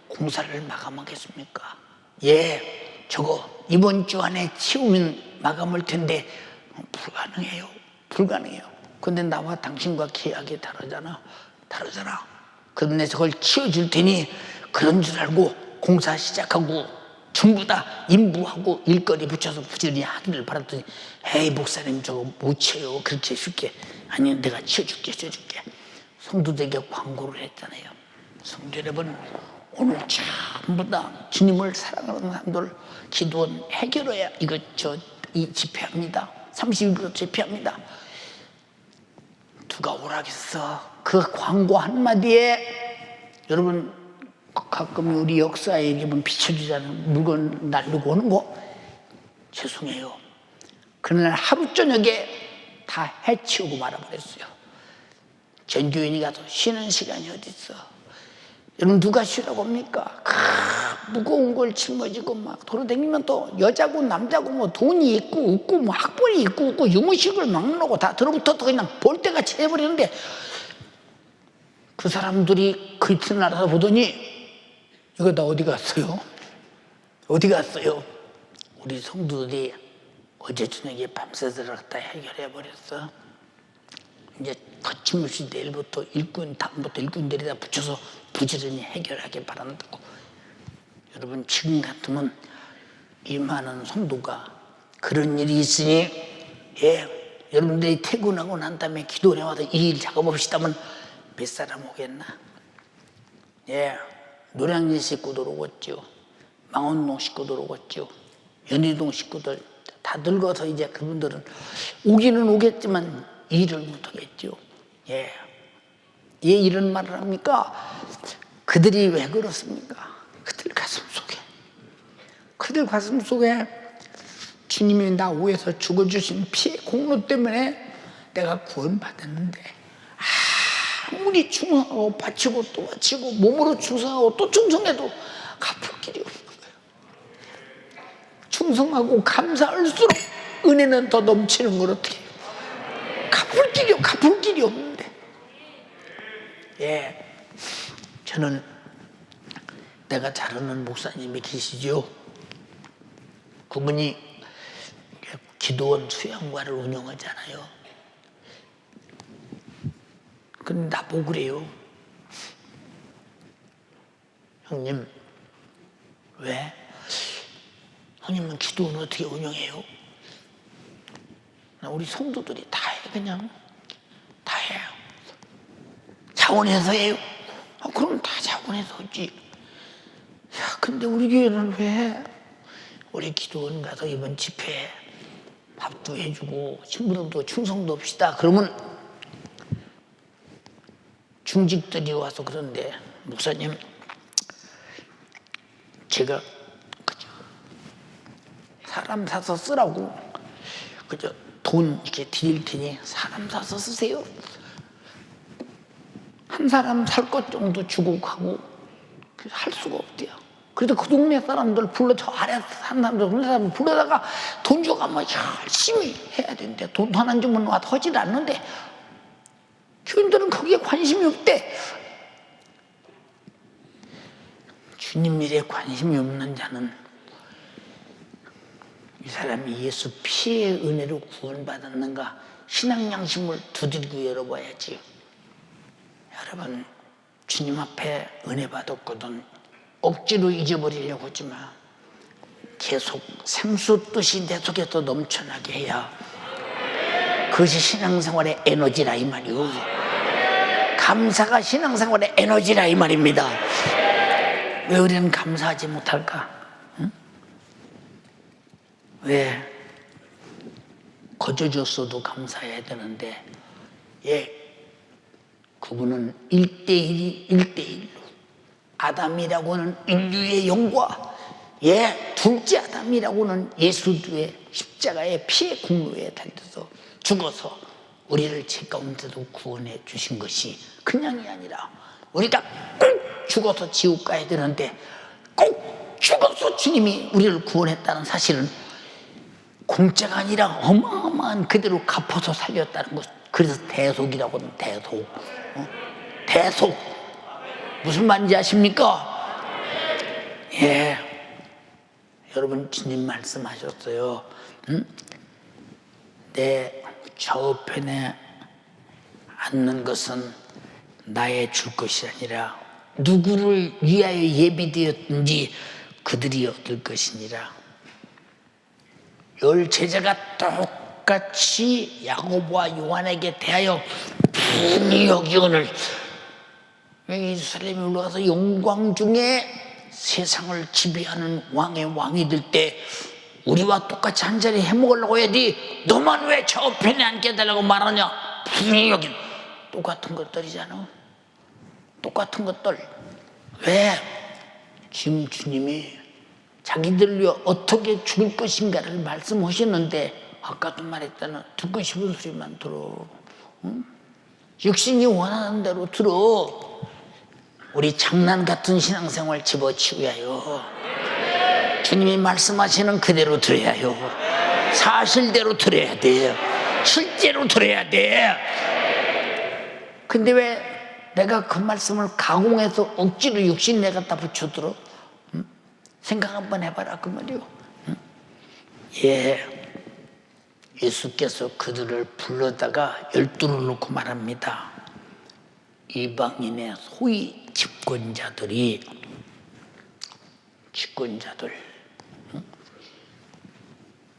공사를 마감하겠습니까? 예, 저거 이번 주 안에 치우면 마감할 텐데 불가능해요. 불가능해요. 근데 나와 당신과 계약이 다르잖아. 그런데 저걸 치워줄 테니 그런 줄 알고 공사 시작하고 전부 다 인부하고 일거리 붙여서 부지런히 하기를 바랐더니 에이 목사님 저거 못 치워요. 그렇게 쉽게. 아니 내가 치워줄게. 성도들에게 광고를 했잖아요. 성도 여러분, 오늘 전부 다 주님을 사랑하는 사람들 기도원 해결해야 이 집회합니다. 30일부터 집회합니다. 누가 오라겠어. 그 광고 한마디에 여러분 가끔 우리 역사에 이렇게 비춰주자는 물건 날리고 오는 거 죄송해요. 그날 하루 저녁에 다 해치우고 말아버렸어요. 전교인이 가서 쉬는 시간이 어디 있어. 여러분 누가 쉬라고 합니까? 무거운 걸 짊어지고 막 돌아다니면 또 여자고 남자고 뭐 돈이 있고 없고 뭐 학벌이 있고 없고 유무식을 막 놓고 다 들어붙어서 그냥 볼때같이 해버리는데 그 사람들이 그 이튿날에서 보더니 이거 다 어디 갔어요? 어디 갔어요? 우리 성도들이 어제 저녁에 밤새서 갖다 해결해버렸어. 이제 거침없이 내일부터 다음부터 일꾼들이 다 붙여서 부지런히 해결하길 바란다고. 여러분 지금 같으면 이 많은 성도가 그런 일이 있으니 여러분들이 퇴근하고 난 다음에 기도원에 와서 이 일 작업합시다면 몇 사람 오겠나? 노량진 식구들 오겠죠. 망원동 식구들 오겠죠. 연희동 식구들 다 늙어서 이제 그분들은 오기는 오겠지만 일을 못하겠죠. 이런 말을 합니까? 그들이 왜 그렇습니까? 그들 가슴 속에 주님이 나 위해서 죽어주신 피의 공로 때문에 내가 구원받았는데 아무리 충성하고 바치고 또 바치고 몸으로 충성하고 또 충성해도 갚을 길이 없는 거예요. 충성하고 감사할수록 은혜는 더 넘치는 걸 어떻게 해요? 갚을 길이 없는데. 저는 내가 잘 아는 목사님이 계시죠. 그분이 기도원 수양관을 운영하잖아요. 근데 나보고 그래요. 형님, 왜? 형님은 기도원 어떻게 운영해요? 우리 성도들이 다 해, 그냥. 다 해요. 자원해서 해요. 그럼 다 자원해서 하지. 근데 우리 교회는 왜? 우리 기도원 가서 이번 집회 밥도 해주고 신부님도 충성도 합시다. 그러면 중직들이 와서 그러는데 목사님 제가 사람 사서 쓰라고 돈 이렇게 드릴 테니 사람 사서 쓰세요. 한 사람 살 것 정도 주고 가고 할 수가 없대요. 그래도 그 동네 사람들 저 아래 사는 사람들 불러다가 돈 줘가면 열심히 해야 되는데 돈 안 주면 와서 하질 않는데 교인들은 거기에 관심이 없대. 주님 일에 관심이 없는 자는 이 사람이 예수 피의 은혜로 구원받았는가 신앙 양심을 두들겨 열어봐야지. 여러분, 주님 앞에 은혜 받았거든 억지로 잊어버리려고 하지 마. 계속 생수뜻이 내 속에서 넘쳐나게 해야 그것이 신앙생활의 에너지라 이 말이오. 감사가 신앙생활의 에너지라 이 말입니다. 왜 우리는 감사하지 못할까? 응? 왜? 거저줬어도 감사해야 되는데, 예, 그분은 1대1로 아담이라고는 인류의 영과, 예, 둘째 아담이라고는 예수의 십자가의 피의 공로에 달려서 죽어서 우리를 죄 가운데도 구원해 주신 것이 그냥이 아니라 우리가 꼭 죽어서 지옥 가야 되는데 꼭 죽어서 주님이 우리를 구원했다는 사실은 공짜가 아니라 어마어마한 그대로 갚아서 살렸다는 것. 그래서 대속이라고 하는 대속. 대속. 무슨 말인지 아십니까? 예. 여러분, 주님 말씀하셨어요. 내 좌우편에 앉는 것은 나의 줄 것이 아니라 누구를 위하여 예비되었든지 그들이 얻을 것이니라. 10 제자가 똑같이 야고보와 요한에게 대하여 분이 여기오늘 예루살렘에 올라가서 영광 중에 세상을 지배하는 왕의 왕이 될 때 우리와 똑같이 한자리 해먹으려고 해야지 너만 왜 저편에 앉게 해달라고 말하냐. 분이 여기 똑같은 것들이잖아. 똑같은 것들. 왜? 지금 주님이 자기들 위해 어떻게 죽을 것인가를 말씀하시는데 아까도 말했잖아. 듣고 싶은 소리만 들어. 응? 육신이 원하는 대로 들어. 우리 장난 같은 신앙생활 집어치워야 해요. 주님이 말씀하시는 그대로 들어야 해요. 사실대로 들어야 돼요. 실제로 들어야 돼. 근데 왜 내가 그 말씀을 가공해서 억지로 육신 내 갖다 붙여들어? 생각 한번 해봐라 그 말이요. 예, 예수께서 그들을 불러다가 12를 놓고 말합니다. 이방인의 소위 집권자들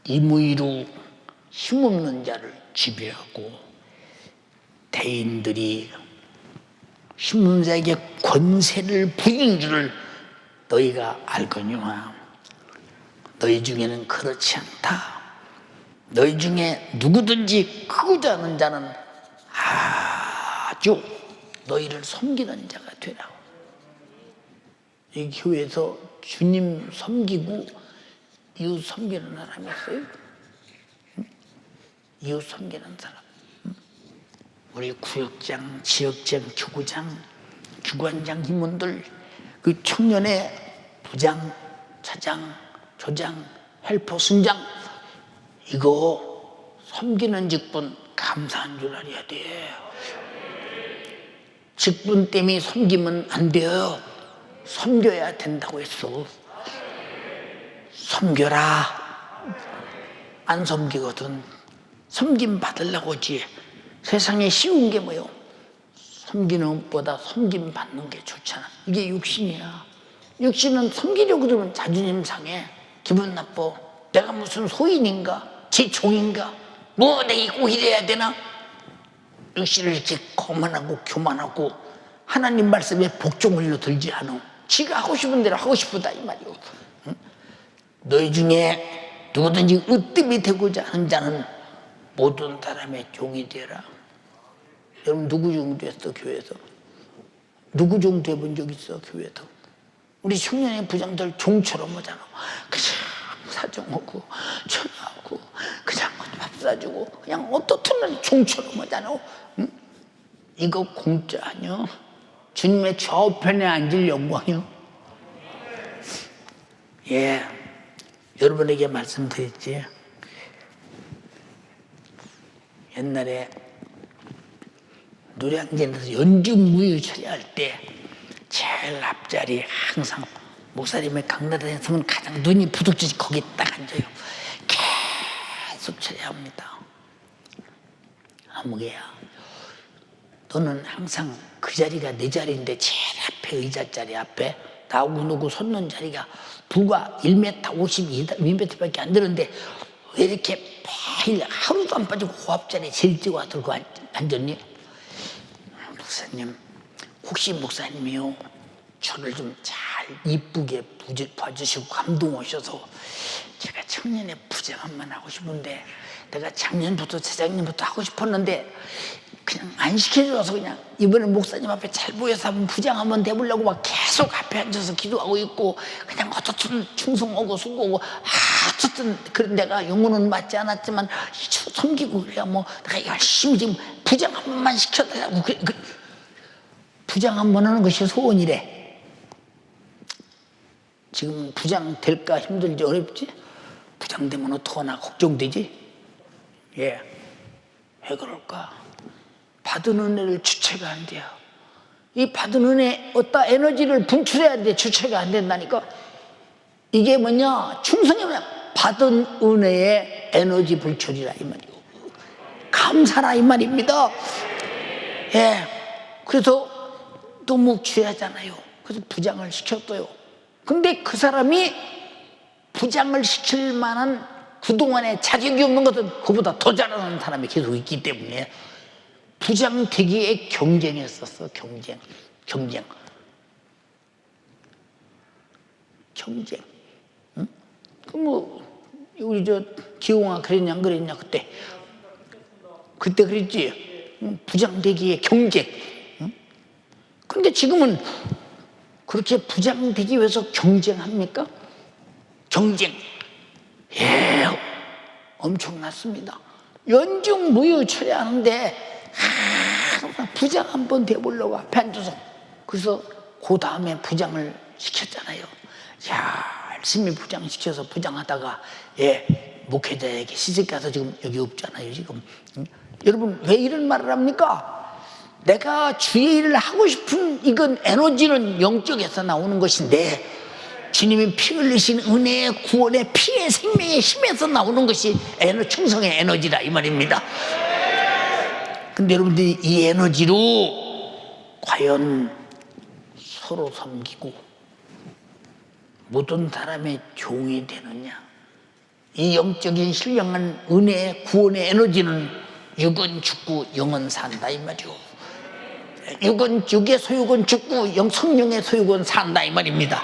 임의로 힘없는 자를 지배하고 대인들이 힘없는 자에게 권세를 부린 줄을 너희가 알거니와 너희 중에는 그렇지 않다. 너희 중에 누구든지 크고자 하는 자는 아주 너희를 섬기는 자가 되라. 이 교회에서 주님 섬기고 이웃 섬기는 사람이 있어요? 이웃 섬기는 사람. 우리 구역장, 지역장, 교구장, 주관장 임원들, 그 청년의 부장, 차장, 조장, 헬퍼, 순장, 이거 섬기는 직분 감사한 줄 알아야 돼. 직분 때문에 섬기면 안 돼요. 섬겨야 된다고 했어. 섬겨라. 안 섬기거든. 섬김 받으려고 하지. 세상에 쉬운 게 뭐요? 섬기는 것보다 섬김 받는 게 좋잖아. 이게 육신이야. 육신은 섬기려고 그러면 자존심 상해. 기분 나빠. 내가 무슨 소인인가? 제 종인가? 뭐 내가 꼭 이래야 되나? 육신을 이렇게 거만하고 교만하고 하나님 말씀에 복종을로 들지 않아. 지가 하고 싶은 대로 하고 싶다 이 말이오. 응? 너희 중에 누구든지 으뜸이 되고자 하는 자는 모든 사람의 종이 되라. 여러분 누구 종 됐어 교회에서? 누구 종 돼본 적 있어 교회에서? 우리 청년의 부장들 종처럼 하잖아. 그냥 사정하고 전화하고 그냥 밥 사주고 그냥 어떻든 종처럼 하잖아. 응? 이거 공짜 아니야? 주님의 좌우편에 앉을 영광이요. 예, 여러분에게 말씀드렸지. 옛날에 노량진에서 연중무휴 처리할 때 제일 앞자리 항상 목사님의 강단에서는 가장 눈이 부득지 거기 딱 앉아요. 계속 처리합니다. 아무개야. 너는 항상 그 자리가 내 자리인데 제일 앞에 의자 자리 앞에 나하고 누구 섰는 자리가 불과 1m 52m밖에 안 되는데 왜 이렇게 매일 하루도 안 빠지고 호흡 자리에 제일 뛰고 들고 앉았니? 목사님, 혹시 목사님이요 저를 좀 잘 이쁘게 봐주시고 감동하셔서 제가 청년의 부장 한번 하고 싶은데 내가 작년부터 사장님부터 하고 싶었는데 그냥 안 시켜줘서 그냥 이번에 목사님 앞에 잘 보여서 한번 부장 한번 돼보려고 막 계속 앞에 앉아서 기도하고 있고 그냥 어떻든 충성하고 수고하고 어쨌든 그런 내가 영혼은 맞지 않았지만 섬기고 그래야 뭐 내가 열심히 지금 부장 한 번만 시켜달라고 부장 한 번 하는 것이 소원이래. 지금 부장 될까 힘들지 어렵지? 부장 되면 어떡하나 걱정되지? 예. 왜 그럴까? 받은 은혜를 주체가 안 돼요. 이 받은 은혜 어디다 에너지를 분출해야 돼. 주체가 안 된다니까. 이게 뭐냐? 충성이면 받은 은혜의 에너지 분출이라 이 말이고 감사라 이 말입니다. 예. 그래서 너무 귀하잖아요. 그래서 부장을 시켰어요. 근데 그 사람이 부장을 시킬 만한 그동안에 자격이 없는 것은 그보다 더 잘하는 사람이 계속 있기 때문에 부장 되기에 경쟁했었어. 경쟁. 응? 그 뭐 우리 저 기용아 그랬냐 안 그랬냐 그때 그랬지. 부장 되기에 경쟁. 응? 근데 지금은 그렇게 부장 되기 위해서 경쟁합니까? 경쟁. 예, 엄청났습니다. 연중 무휴 처리하는데 부장 한번 돼보려고 앞에 앉아서 그래서 그 다음에 부장을 시켰잖아요. 야, 열심히 부장 시켜서 부장하다가 예, 목회자에게 시집가서 지금 여기 없잖아요 지금. 여러분 왜 이런 말을 합니까? 내가 주의 일을 하고 싶은 이건 에너지는 영적에서 나오는 것인데 주님이 피 흘리신 은혜의 구원의 피의 생명의 힘에서 나오는 것이 충성의 에너지다 이 말입니다. 근데 여러분들이 이 에너지로 과연 서로 섬기고 모든 사람의 종이 되느냐? 이 영적인 신령한 은혜의 구원의 에너지는 육은 죽고 영은 산다 이 말이오. 육의 소육은 죽고 성령의 소육은 산다 이 말입니다.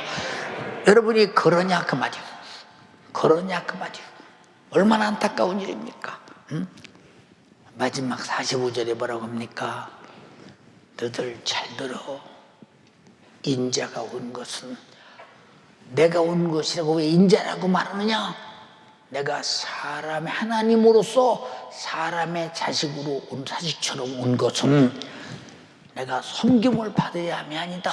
여러분이 그러냐 그 말이오. 얼마나 안타까운 일입니까? 응? 마지막 45절에 뭐라고 합니까? 너들 잘 들어. 인자가 온 것은 내가 온 것이라고 왜 인자라고 말하느냐? 내가 사람의 하나님으로서 사람의 자식으로 온 자식처럼 온 것은 내가 섬김을 받아야 함이 아니다.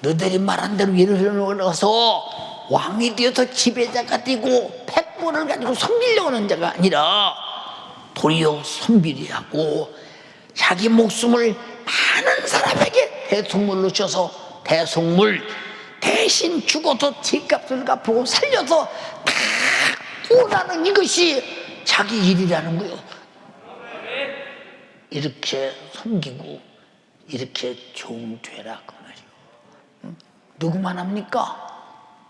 너들이 말한 대로 예루살렘에 가서 왕이 되어서 지배자가 되고 백보를 가지고 섬기려고 하는 자가 아니라 도리어 섬기려 하고 자기 목숨을 많은 사람에게 대속물로 줘서 대속물 대신 죽어서 뒷값을 갚고 살려서 다 구원하는 이것이 자기 일이라는 거예요. 이렇게 섬기고 이렇게 종되라 그 말이요. 누구만 합니까?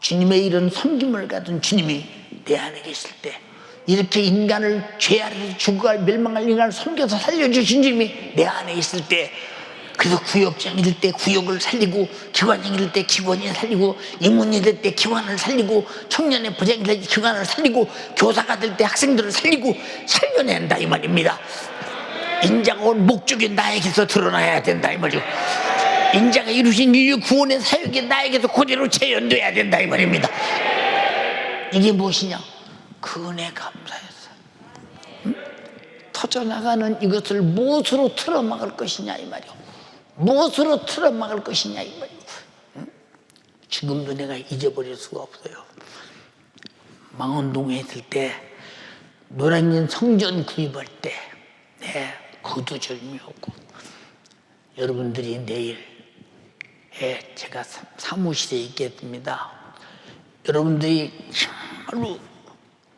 주님의 이런 섬김을 가진 주님이 내 안에 계실 때 이렇게 인간을 죄 아래서 죽어갈 멸망할 인간을 섬겨서 살려주신 주님이 내 안에 있을 때 그래서 구역장일 때 구역을 살리고 기관장일 때 기관을 살리고 임원일 때 기관을 살리고 청년의 부장일 때 기관을 살리고 교사가 될 때 학생들을 살리고 살려낸다 이 말입니다. 인자가 온 목적이 나에게서 드러나야 된다 이 말이죠. 인자가 이루신 인류 구원의 사역이 나에게서 그대로 재현돼야 된다 이 말입니다. 이게 무엇이냐? 그 은혜 감사해서 터져나가는 이것을 무엇으로 틀어막을 것이냐 이 말이요. 무엇으로 틀어막을 것이냐 이 말이요. 지금도 내가 잊어버릴 수가 없어요. 망원동에 있을 때 노량진 성전 구입할 때 거두절미하고 여러분들이 내일 제가 사무실에 있겠습니다. 여러분들이 정말로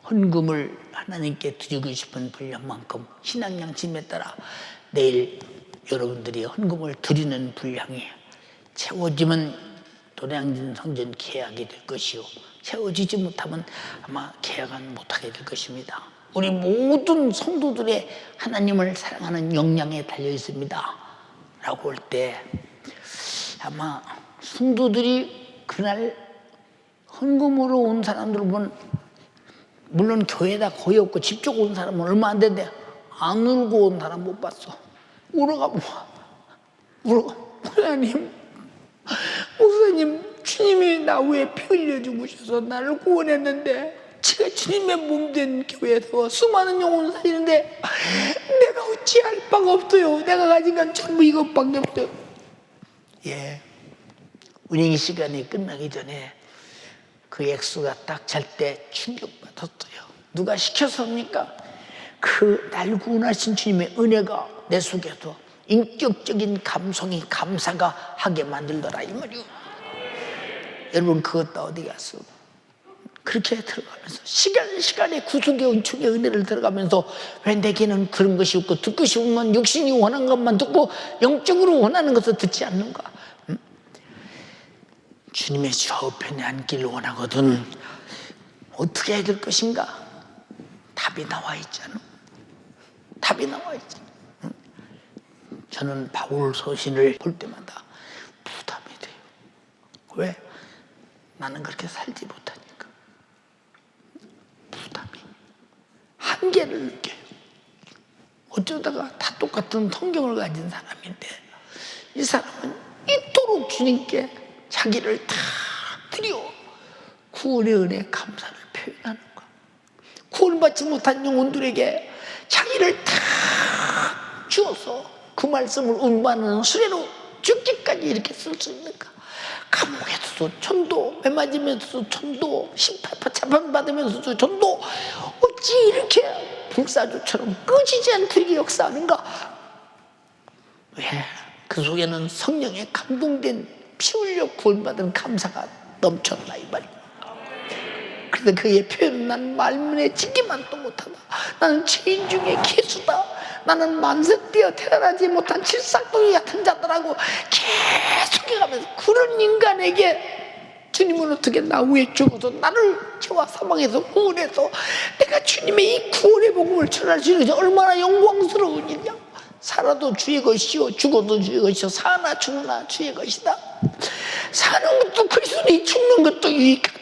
헌금을 하나님께 드리고 싶은 분량만큼 신앙 양심에 따라 내일 여러분들이 헌금을 드리는 분량이 채워지면 도량진 성전 계약이 될 것이요, 채워지지 못하면 아마 계약은 못하게 될 것입니다. 우리 모든 성도들의 하나님을 사랑하는 역량에 달려 있습니다 라고 할 때 아마 성도들이 그날 헌금으로 온 사람들 보면, 물론 교회다 거의 없고 집 쪽 온 사람은 얼마 안 되는데 안 울고 온 사람 못 봤어. 울어가 하나님, 목사님, 주님이 나 위해 피 흘려 죽으셔서 나를 구원했는데 제가 주님의 몸 된 교회에서 수많은 영혼 살리는데 내가 어찌할 바가 없어요. 내가 가진 건 전부 이것밖에 없어요. 예, 운영 시간이 끝나기 전에 그 액수가 딱 찰 때 충격받았어요. 누가 시켜서입니까? 그 날 구원하신 주님의 은혜가 내 속에서 인격적인 감성이 감사가 하게 만들더라 이 말이요. 여러분, 그것 다 어디 갔어? 그렇게 들어가면서 시간에 구속의 은총의 은혜를 들어가면서 왜 내게는 그런 것이 없고 듣고 싶으면 육신이 원하는 것만 듣고 영적으로 원하는 것을 듣지 않는가? 주님의 좌우편에 앉기를 원하거든 어떻게 해야 될 것인가? 답이 나와 있잖아. 답이 나와 있잖아. 저는 바울 서신을 볼 때마다 부담이 돼요. 왜? 나는 그렇게 살지 못하니까. 부담이, 한계를 느껴요. 어쩌다가 다 똑같은 성경을 가진 사람인데 이 사람은 이토록 주님께 자기를 다 드려 구원의 은혜 감사를 표현하는 거야. 구원받지 못한 영혼들에게 자기를 다 주어서 그 말씀을 운반하는 수레로 죽기까지 이렇게 쓸 수 있는가? 감옥에서도 전도, 매 맞으면서도 전도, 재판받으면서도 전도, 어찌 이렇게 불사조처럼 꺼지지 않게 역사하는가? 왜? 그 속에는 성령에 감동된 피 흘려 구원받은 감사가 넘쳤나 이 말이야. 그런데 그의 표현은 난 말문에 찍기만 또 못하다. 나는 죄인 중에 개수다. 나는 만석되어 태어나지 못한 칠삭둥이 같은 자들하고 계속 해가면서 그런 인간에게 주님은 어떻게 나 위에 죽어서 나를 죄와 사망에서 구원해서 내가 주님의 이 구원의 복음을 전할 수 있는 것이 얼마나 영광스러운 일이냐. 살아도 주의 것이요 죽어도 주의 것이요 사나 죽으나 주의 것이다. 사는 것도 그리스도니 죽는 것도 유익하다.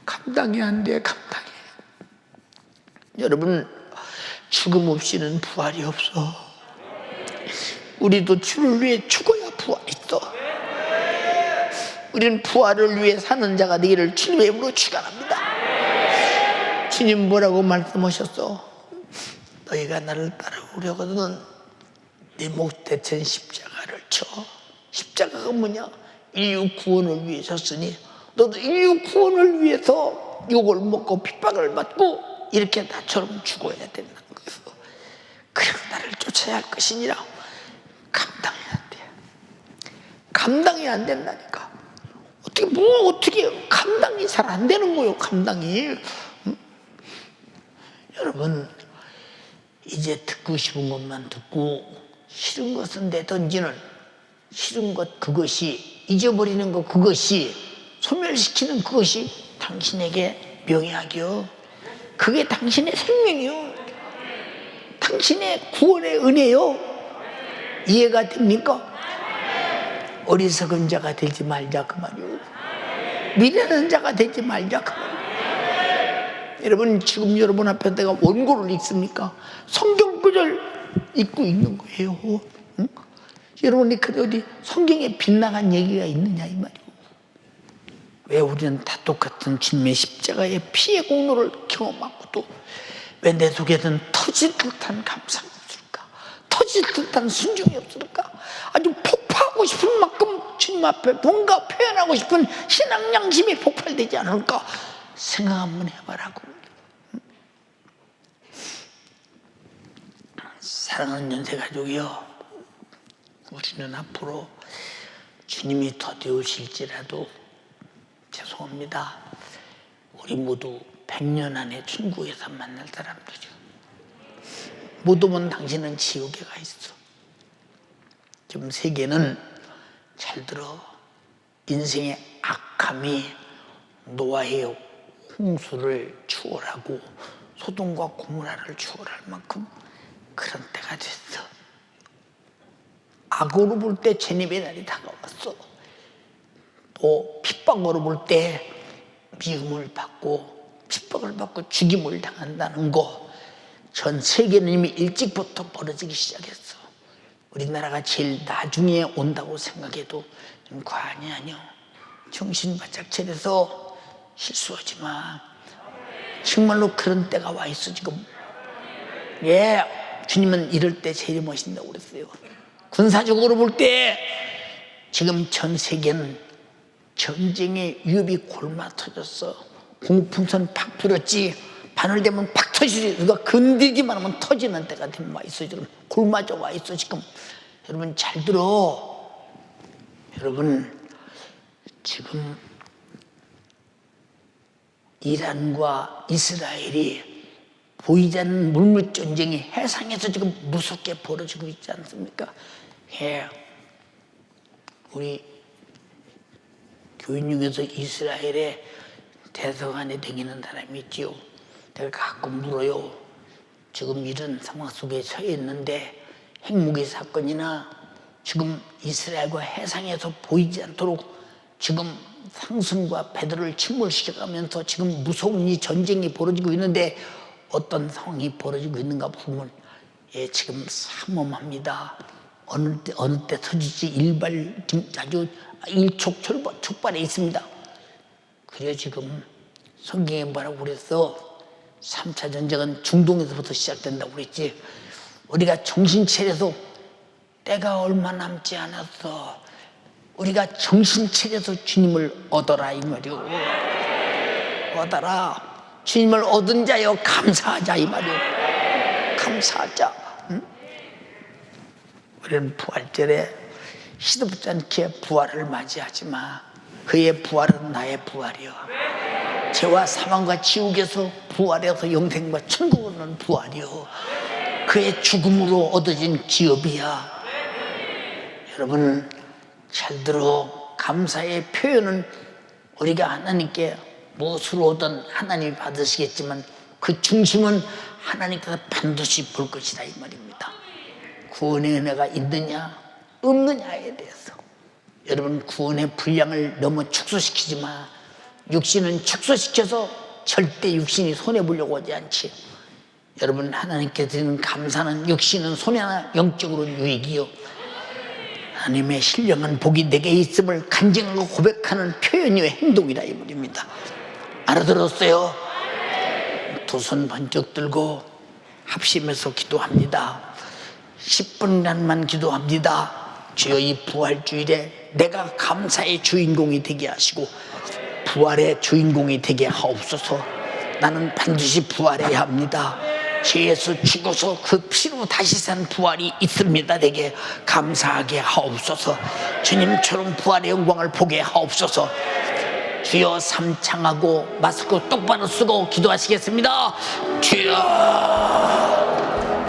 감당이 안 돼. 여러분, 죽음 없이는 부활이 없어. 우리도 주를 위해 죽어야 부활이 있어. 우리는 부활을 위해 사는 자가 되기를 주님의 이름으로 축원합니다. 주님 뭐라고 말씀하셨어? 너희가 나를 따라오려거든 네 목 대천 십자가를 쳐. 십자가가 뭐냐? 인류 구원을 위해 졌으니 너도 인류 구원을 위해서 욕을 먹고 핍박을 받고 이렇게 나처럼 죽어야 된다는 거예요. 그리고 나를 쫓아야 할 것이니라. 감당이 안 돼. 감당이 안 된다니까. 어떻게 감당이 잘 안 되는 거예요. 감당이. 여러분, 이제 듣고 싶은 것만 듣고 싫은 것은 내던지는, 싫은 것 그것이, 잊어버리는 것 그것이, 소멸시키는 그것이 당신에게 명예하기요. 그게 당신의 생명이요. 당신의 구원의 은혜요. 이해가 됩니까? 어리석은 자가 되지 말자 그 말이요. 미련한 자가 되지 말자 그 말이요. 여러분, 지금 여러분 앞에 내가 원고를 읽습니까? 성경 구절 읽고 있는 거예요. 응? 여러분이 그래 어디 성경에 빗나간 얘기가 있느냐 이 말이요. 왜 우리는 다 똑같은 주님의 십자가의 피의 공로를 경험하고도 왜 내 속에는 터질 듯한 감사가 없을까? 터질 듯한 순종이 없을까? 아주 폭파하고 싶은 만큼 주님 앞에 뭔가 표현하고 싶은 신앙 양심이 폭발되지 않을까? 생각 한번 해봐라고. 사랑하는 연세가족이요, 우리는 앞으로 주님이 더디오실지라도 죄송합니다. 우리 모두 100년 안에 천국에서 만날 사람들이요. 못 오면 당신은 지옥에 가 있어. 지금 세계는 잘 들어. 인생의 악함이 노아의 홍수를 추월하고 소돔과 고모라를 추월할 만큼 그런 때가 됐어. 악으로 볼 때 죄님의 날이 다가왔어. 또 핍박으로 볼 때 미움을 받고 핍박을 받고 죽임을 당한다는 거, 전 세계는 이미 일찍부터 벌어지기 시작했어. 우리나라가 제일 나중에 온다고 생각해도 좀 과언이 아니오. 정신 바짝 차려서 실수하지 마. 정말로 그런 때가 와 있어 지금. 예, 주님은 이럴 때 제일 멋있다고 그랬어요. 군사적으로 볼 때 지금 전 세계는 전쟁의 위협이 골마 터졌어. 공풍선 팍 불었지, 바늘대면 팍 터지지. 누가 건들기만 하면 터지는 때가 되면 와 있어. 지금 골마져 와 있어 지금. 여러분 잘 들어. 여러분 지금 이란과 이스라엘이 보이지 않는 물밑 전쟁이 해상에서 지금 무섭게 벌어지고 있지 않습니까? 예. 우리 교인 중에서 이스라엘의 대사관에 다니는 사람이 있지요. 내가 가끔 물어요. 지금 이런 상황 속에 처해 있는데 핵무기 사건이나 지금 이스라엘과 해상에서 보이지 않도록 지금 상승과 배들을 침몰시켜가면서 지금 무서운 이 전쟁이 벌어지고 있는데 어떤 상황이 벌어지고 있는가 보면, 예, 지금 삼엄합니다. 어느 때 터질지 아주 일촉즉발에 있습니다. 그래 지금 성경에 뭐라고 그랬어? 3차 전쟁은 중동에서부터 시작된다고 그랬지. 우리가 정신 차려서, 때가 얼마 남지 않았어. 우리가 정신 차려서 주님을 얻어라 이 말이오. 얻어라. 주님을 얻은 자여 감사하자 이 말이오. 감사하자. 응? 우리는 부활절에 시덥지 않게 부활을 맞이하지 마. 그의 부활은 나의 부활이요. 죄와 사망과 지옥에서 부활해서 영생과 천국을 얻는 부활이요. 그의 죽음으로 얻어진 기업이야. 여러분 잘 들어. 감사의 표현은 우리가 하나님께 무엇으로 오든 하나님이 받으시겠지만 그 중심은 하나님께서 반드시 볼 것이다 이 말입니다. 구원의 은혜가 있느냐 없느냐에 대해서. 여러분 구원의 분량을 너무 축소시키지 마. 육신은 축소시켜서 절대 육신이 손해보려고 하지 않지. 여러분 하나님께 드리는 감사는 육신은 손해나 영적으로는 유익이요. 하나님의 신령한 복이 내게 있음을 간증하고 고백하는 표현이요 행동이라 이 말입니다. 알아들었어요? 두 손 번쩍 들고 합심해서 기도합니다. 10분간만 기도합니다. 주여 이 부활주일에 내가 감사의 주인공이 되게 하시고 부활의 주인공이 되게 하옵소서. 나는 반드시 부활해야 합니다. 죄에서 죽어서 그 피로 다시 산 부활이 있습니다. 되게 감사하게 하옵소서. 주님처럼 부활의 영광을 보게 하옵소서. 주여 삼창하고 마스크 똑바로 쓰고 기도하시겠습니다. 주여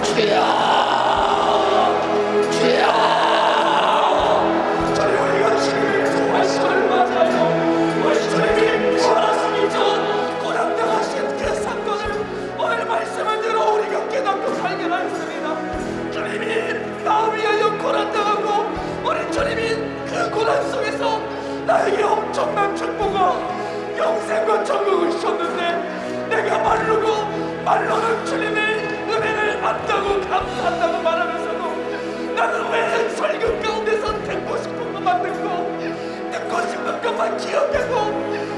주여 나에게 엄청난 축복과 영생과 천국을 주셨는데 내가 말로는 주님의 은혜를 안다고 감사한다고 말하면서도 나는 왜 설교 가운데서 듣고 싶은 것만 듣고 싶은 것만 기억하고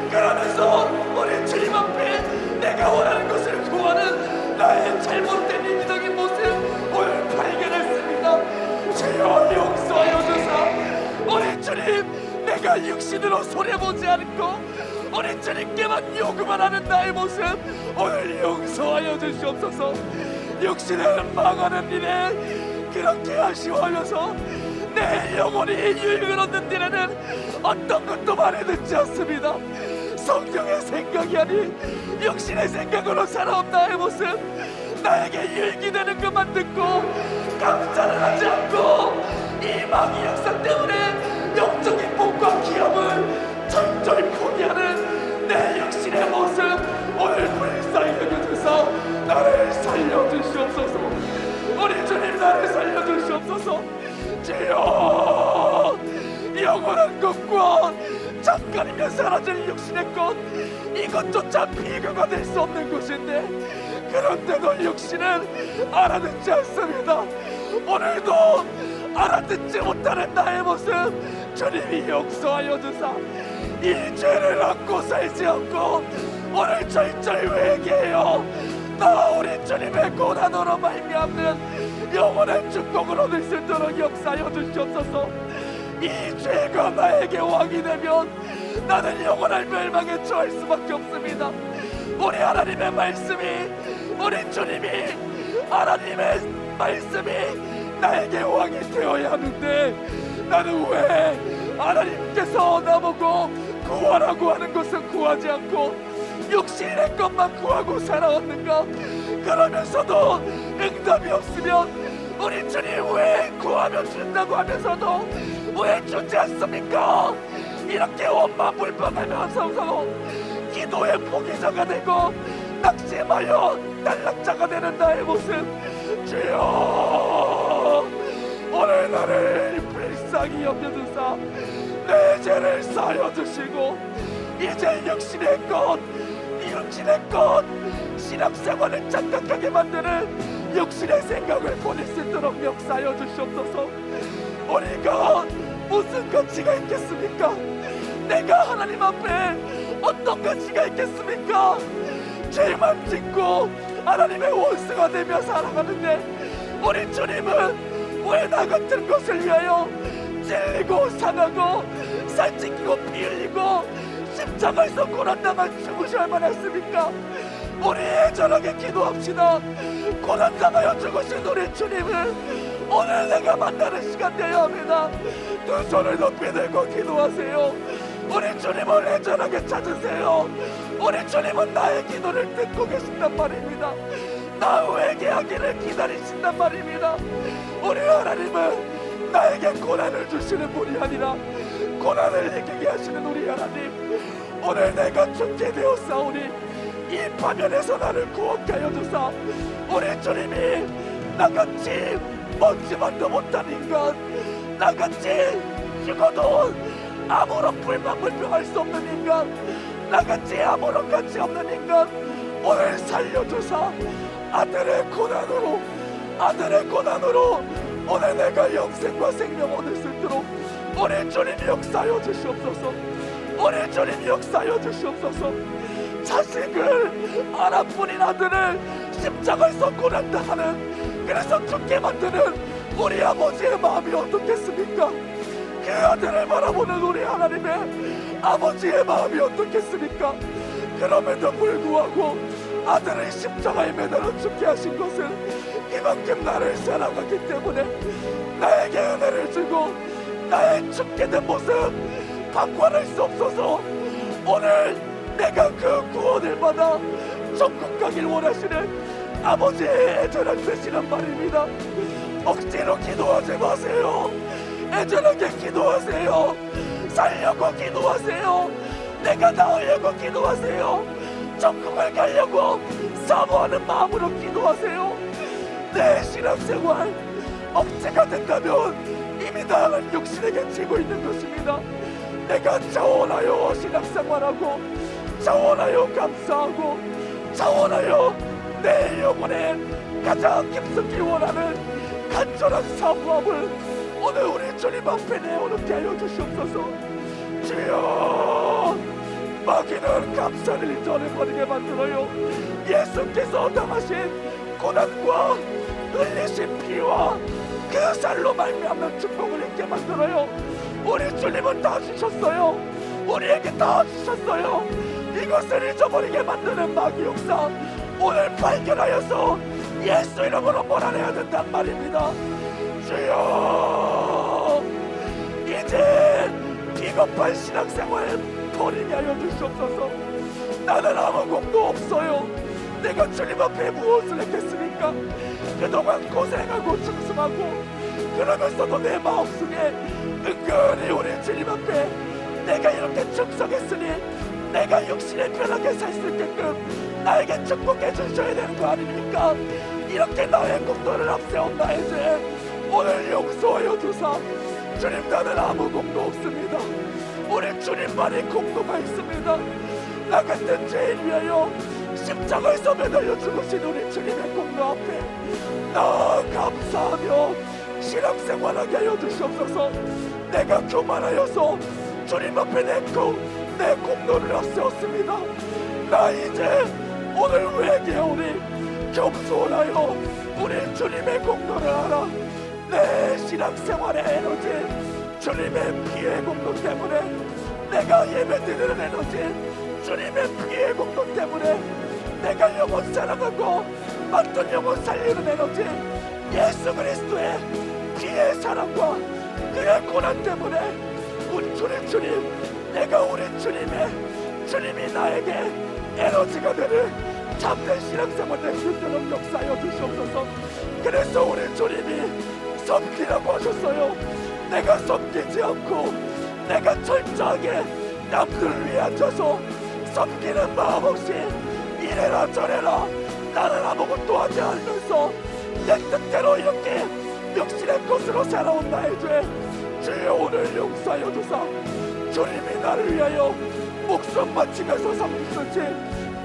그러면서 우리 주님 앞에 내가 원하는 것을 구하는 나의 잘못된 인위적인 모습 오늘 발견했습니다. 주여 용서하여 주사. 우리 주님 내가 육신으로 손해보지 않고 우리 주님께만 요구만 하는 나의 모습 오늘 용서하여 주시옵소서. 육신은 망하는 일에 그렇게 아쉬워하여서 내 영혼이 유익을 얻는 일에는 어떤 것도 말해 듣지 않습니다. 성경의 생각이 아닌 육신의 생각으로 살아온 나의 모습 나에게 유익이 되는 것만 듣고 감사를 하지 않고 이 마귀 역사 때문에 영적인 복과 기업을 철저히 포기하는 내 육신의 모습 오늘 불쌍히 여겨주사 나를 살려주시옵소서. 우리 주님 나를 살려주시옵소서. 주여, 영원한 것과 잠깐이면 사라질 육신의 것 이것조차 비교가 될 수 없는 것인데 그런데도 육신은 알아듣지 않습니다. 오늘도 알아듣지 못하는 나의 모습 주님이 용서하여 주사 이 죄를 안고 살지 않고 오늘 철저히 회개해요. 나 우리 주님의 고난으로 말미암는 영원한 축복을 얻을 수 있도록 역사하여 주시옵소서. 이 죄가 나에게 왕이 되면 나는 영원한 멸망에 처할 수밖에 없습니다. 우리 하나님의 말씀이 우리 주님이 하나님의 말씀이 나에게 왕이 되어야 하는데 나는 왜 하나님께서 나보고 구하라고 하는 것은 구하지 않고 육신의 것만 구하고 살아왔는가? 그러면서도 응답이 없으면 우리 주님 왜 구하면 준다고 하면서도 왜 주지 않습니까? 이렇게 원망불평하면서 기도의 포기자가 되고 낙심하여 단락자가 되는 나의 모습 주여, 오늘 나를 불쌍히 여겨주사 내 죄를 사하여 주시고 이제 육신의 것 육신의 것 신앙생활을 착각하게 만드는 육신의 생각을 버릴 수 있도록 역사하여 주시옵소서. 우리가 무슨 가치가 있겠습니까? 내가 하나님 앞에 어떤 가치가 있겠습니까? 죄만 짓고 하나님의 원수가 되며 살아가는데 우리 주님은 왜 나 같은 것을 위하여 찔리고 상하고 살찌기고 피 흘리고 십자가에서 고난당한 죽으셔야만 했습니까? 우리 애절하게 기도합시다. 고난당하여 죽으신 우리 주님을 오늘 내가 만나는 시간 되어야 합니다. 두 손을 높이 들고 기도하세요. 우리 주님을 애절하게 찾으세요. 우리 주님은 나의 기도를 듣고 계신단 말입니다. 나 회개하기를 기다리신단 말입니다. 우리 하나님은 나에게 고난을 주시는 분이 아니라 고난을 이기게 하시는 우리 하나님, 오늘 내가 죽게 되었사오니 이 파면에서 나를 구원케 하여 주사 우리 주님이 나같이 먼지만도 못한 인간, 나같이 죽어도 아무런 불만불평할 수 없는 인간, 나같이 아무런 가치 없는 인간 오늘 살려주사 아들의 고난으로 오늘 내가 영생과 생명 얻을 수 있도록 우리 주님 역사하여 주시옵소서. 우리 주님 역사하여 주시옵소서. 자식을 하나뿐인 아들을 십자가에서 고난당하는, 그래서 죽게 만드는 우리 아버지의 마음이 어떻겠습니까? 그 아들을 바라보는 우리 하나님의 아버지의 마음이 어떻겠습니까? 그럼에도 불구하고 아들을 십자가에 매달아 죽게 하신 것은 이만큼 나를 사랑하기 때문에 나에게 은혜를 주고 나의 죽게 된 모습 방관할 수 없어서 오늘 내가 그 구원을 받아 천국 가길 원하시는 아버지의 애절한 뜻이란 말입니다. 억지로 기도하지 마세요. 애절하게 기도하세요. 살려고 기도하세요. 내가 나으려고 기도하세요. 천국을 가려고 사모하는 마음으로 기도하세요. 내 신앙생활 억제가 된다면 이미 나는 육신에게 지고 있는 것입니다. 내가 자원하여 신앙생활하고 자원하여 감사하고 자원하여 내 영혼에 가장 깊숙이 원하는 간절한 사모함을 오늘 우리 주님 앞에 내어놓게 하여 주시옵소서. 주여, 마귀는 감사를 저버리게 만들어요. 예수께서 당하신 고난과 흘리신 피와 그 살로 말미암는 축복을 잊게 만들어요. 우리 주님은 다 주셨어요. 우리에게 다 주셨어요. 이것을 잊어버리게 만드는 마귀 역사 오늘 발견하여서 예수 이름으로 몰아내야 된단 말입니다. 주여, 이제 비겁한 신앙생활 버리게 하여 주시옵소서. 나는 아무 공도 없어요. 내가 주님 앞에 무엇을 했겠습니까? 그동안 고생하고 충성하고 그러면서도 내 마음속에 은근히 우리 주님 앞에 내가 이렇게 충성했으니 내가 육신에 편하게 살 수 있게끔 나에게 축복해 주셔야 되는 거 아닙니까? 이렇게 나의 공로를 앞세운 나의 죄 오늘 용서하여 주사. 주님, 나는 아무 공도 없습니다. 우리 주님만이 공로가 있습니다. 나 같은 죄인 위하여 십자가에서 매달려 죽으신 우리 주님의 공로 앞에 나 감사하며 신앙생활하게 하여 주시옵소서. 내가 교만하여서 주님 앞에 내 공로를 앞세웠습니다. 나 이제 오늘 회개하오니 겸손하여 우리 주님의 공로를 알아. 내 신앙생활의 에너지, 주님의 피의 공로 때문에 내가 예배드리는 에너지, 주님의 피의 공로 때문에 내가 영혼 사랑하고 맡은 영혼 살리는 에너지, 예수 그리스도의 피의 사랑과 그의 고난 때문에 우리 주님, 내가 우리 주님이 나에게 에너지가 되는 참된 신앙생활 될 수 있도록 역사하여 주시옵소서. 그래서 우리 주님이 섬기라고 하셨어요. 내가 섬기지 않고 내가 철저하게 남들을 위해 앉아서 섬기는 마음 없이 이래라 저래라 나는 아무것도 하지 않으면서 내 뜻대로 이렇게 육신의 것으로 살아온 나의 죄, 주여 오늘 용서하여 주사. 주님이 나를 위하여 목숨 바치면서 섬기셨지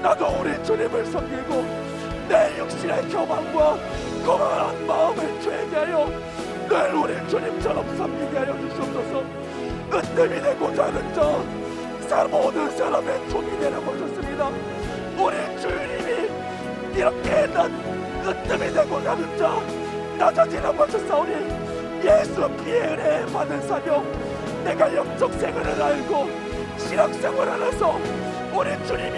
나도 우리 주님을 섬기고 내 육신의 교만과 거만한 마음을 죄게 하여 늘 우리 주님처럼 섬기게 하여 주시옵소서. 으뜸이 되고자 하는 자 모든 사람의 종이 되라고 하셨습니다. 우리 주님이 이렇게 난 으뜸이 되고자 하는 자 낮아지라고 하셨사오니 예수 피의 은혜에 받은 사명 내가 영적 생활을 알고 신앙생활을 알아서 우리 주님이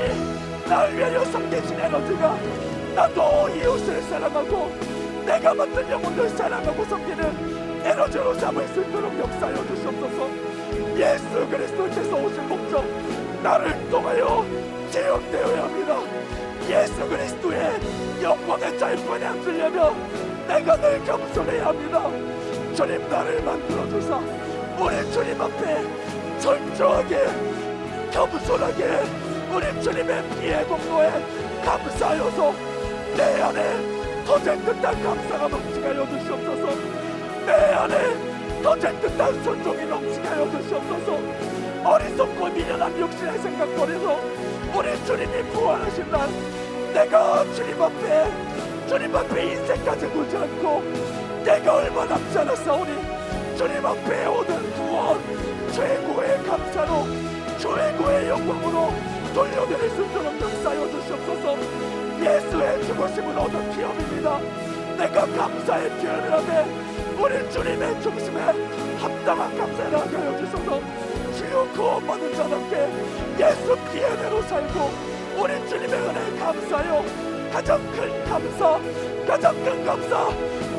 날 위하여 섬기신 에너지가 나도 이웃을 사랑하고 내가 맡은 영혼을 사랑하고 섬기는 에너지로 삼을 수 있도록 역사하여 주시옵소서. 예수 그리스도께서 오신 목적 나를 통하여 재현되어야 합니다. 예수 그리스도의 영광의 자유권에 앉으려면 내가 늘 겸손해야 합니다. 주님, 나를 만들어주사 우리 주님 앞에 철저하게 겸손하게 우리 주님의 피의 공로에 감사하여서 내 안에 터질 듯한 감사가 넘치게 하여 주시옵소서. 내 안에 터질 듯한 순종이 넘치게 하여 주시옵소서. 어리석고 미련한 육신의 생각거리로 우리 주님이 부활하신 날 내가 주님 앞에 인생까지 두지 않고 내가 얼마 남지 않았사오니 주님 앞에 오는 구원 최고의 감사로 최고의 영광으로 돌려드릴 수 있도록 역사하여 주시옵소서. 예수의 죽으심을 얻은 기업입니다. 내가 감사의 표현을 하며 우리 주님의 중심에 합당한 감사를 하게 하여 주소서. 주여 구원받은 자답게 예수 피의 대로 살고 우리 주님의 은혜에 감사하여 가장 큰 감사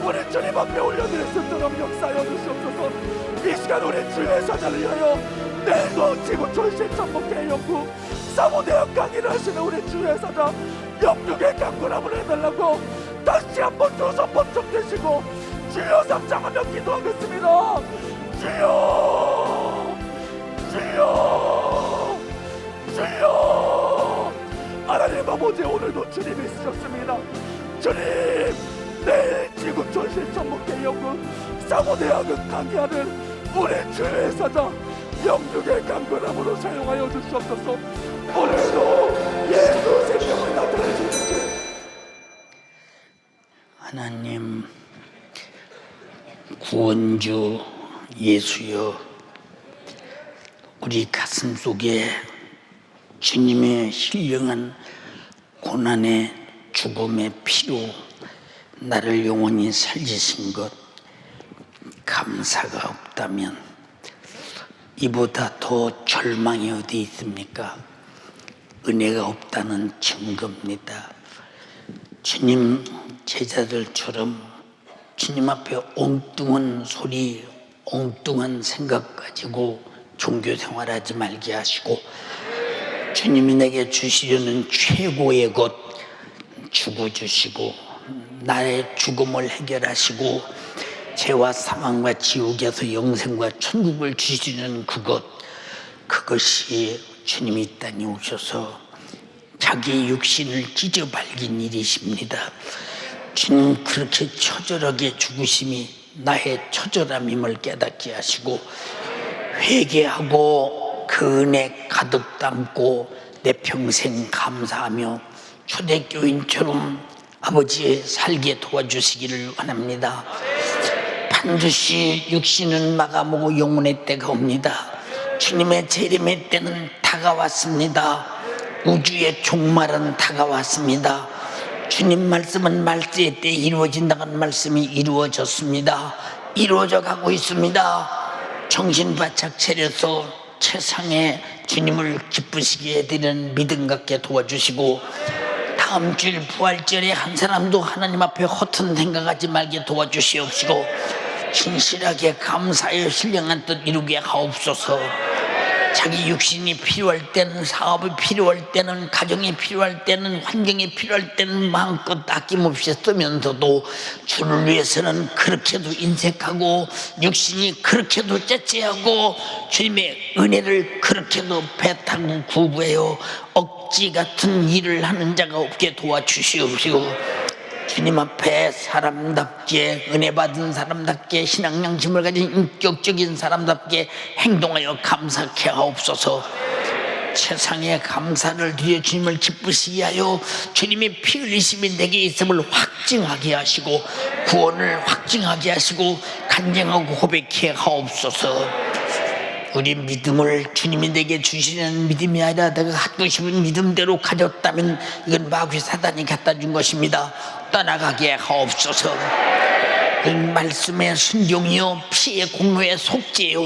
우리 주님 앞에 올려드릴 수 있도록 역사하여 주시옵소서. 이 시간 우리 주의 사자를 위하여 내일도 지구 출신 전복의 연구 사모대학 강의를 하시는 우리 주의 사자 영육의 강구람을 해달라고 다시 한번 두 손 번쩍 드시고 주여 삼장하며 기도하겠습니다. 주여 주여 주여. 하나님 아버지, 오늘도 주님이 있으셨습니다. 주님, 내일 지구 출신 전복의 연구 사모대학을 강의하는 우리 주의 사자 영육의 강구람으로 사용하여 주시옵소서. 오늘도 예수 생명을 나타내 주시지. 하나님, 구원주 예수여, 우리 가슴 속에 주님의 신령한 고난의 죽음의 피로 나를 영원히 살리신 것 감사가 없다면 이보다 더 절망이 어디 있습니까? 은혜가 없다는 증거입니다. 주님 제자들처럼 주님 앞에 엉뚱한 소리, 엉뚱한 생각 가지고 종교 생활하지 말게 하시고 주님이 내게 주시려는 최고의 것, 죽어주시고 나의 죽음을 해결하시고 죄와 사망과 지옥에서 영생과 천국을 주시는 그것이 주님이 이 땅에 오셔서 자기 육신을 찢어 밝힌 일이십니다. 주님 그렇게 처절하게 죽으심이 나의 처절함임을 깨닫게 하시고 회개하고 그 은혜 가득 담고 내 평생 감사하며 초대교인처럼 아버지의 살게 도와주시기를 원합니다. 반드시 육신은 마감하고 영혼의 때가 옵니다. 주님의 재림의 때는 다가왔습니다. 우주의 종말은 다가왔습니다. 주님 말씀은 말세의 때에 이루어진다는 말씀이 이루어졌습니다. 이루어져 가고 있습니다. 정신 바짝 차려서 세상에 주님을 기쁘시게 해드리는 믿음 갖게 도와주시고 다음 주일 부활절에 한 사람도 하나님 앞에 허튼 생각하지 말게 도와주시옵시고 진실하게 감사하여 신령한 뜻 이루게 하옵소서. 자기 육신이 필요할 때는, 사업이 필요할 때는, 가정이 필요할 때는, 환경이 필요할 때는 마음껏 아낌없이 쓰면서도 주를 위해서는 그렇게도 인색하고 육신이 그렇게도 째째하고 주님의 은혜를 그렇게도 배타고 구부해요 억지 같은 일을 하는 자가 없게 도와주시옵시고 주님 앞에 사람답게, 은혜 받은 사람답게, 신앙 양심을 가진 인격적인 사람답게 행동하여 감사케 하옵소서. 세상에 감사를 드려 주님을 기쁘시게 하여 주님의 피 흘리심이 내게 있음을 확증하게 하시고 구원을 확증하게 하시고 간증하고 고백해 하옵소서. 우리 믿음을 주님이 내게 주시는 믿음이 아니라 내가 갖고 싶은 믿음대로 가졌다면 이건 마귀 사단이 갖다 준 것입니다. 떠나가게 하옵소서. 그 말씀의 순종이요 피의 공로의 속죄요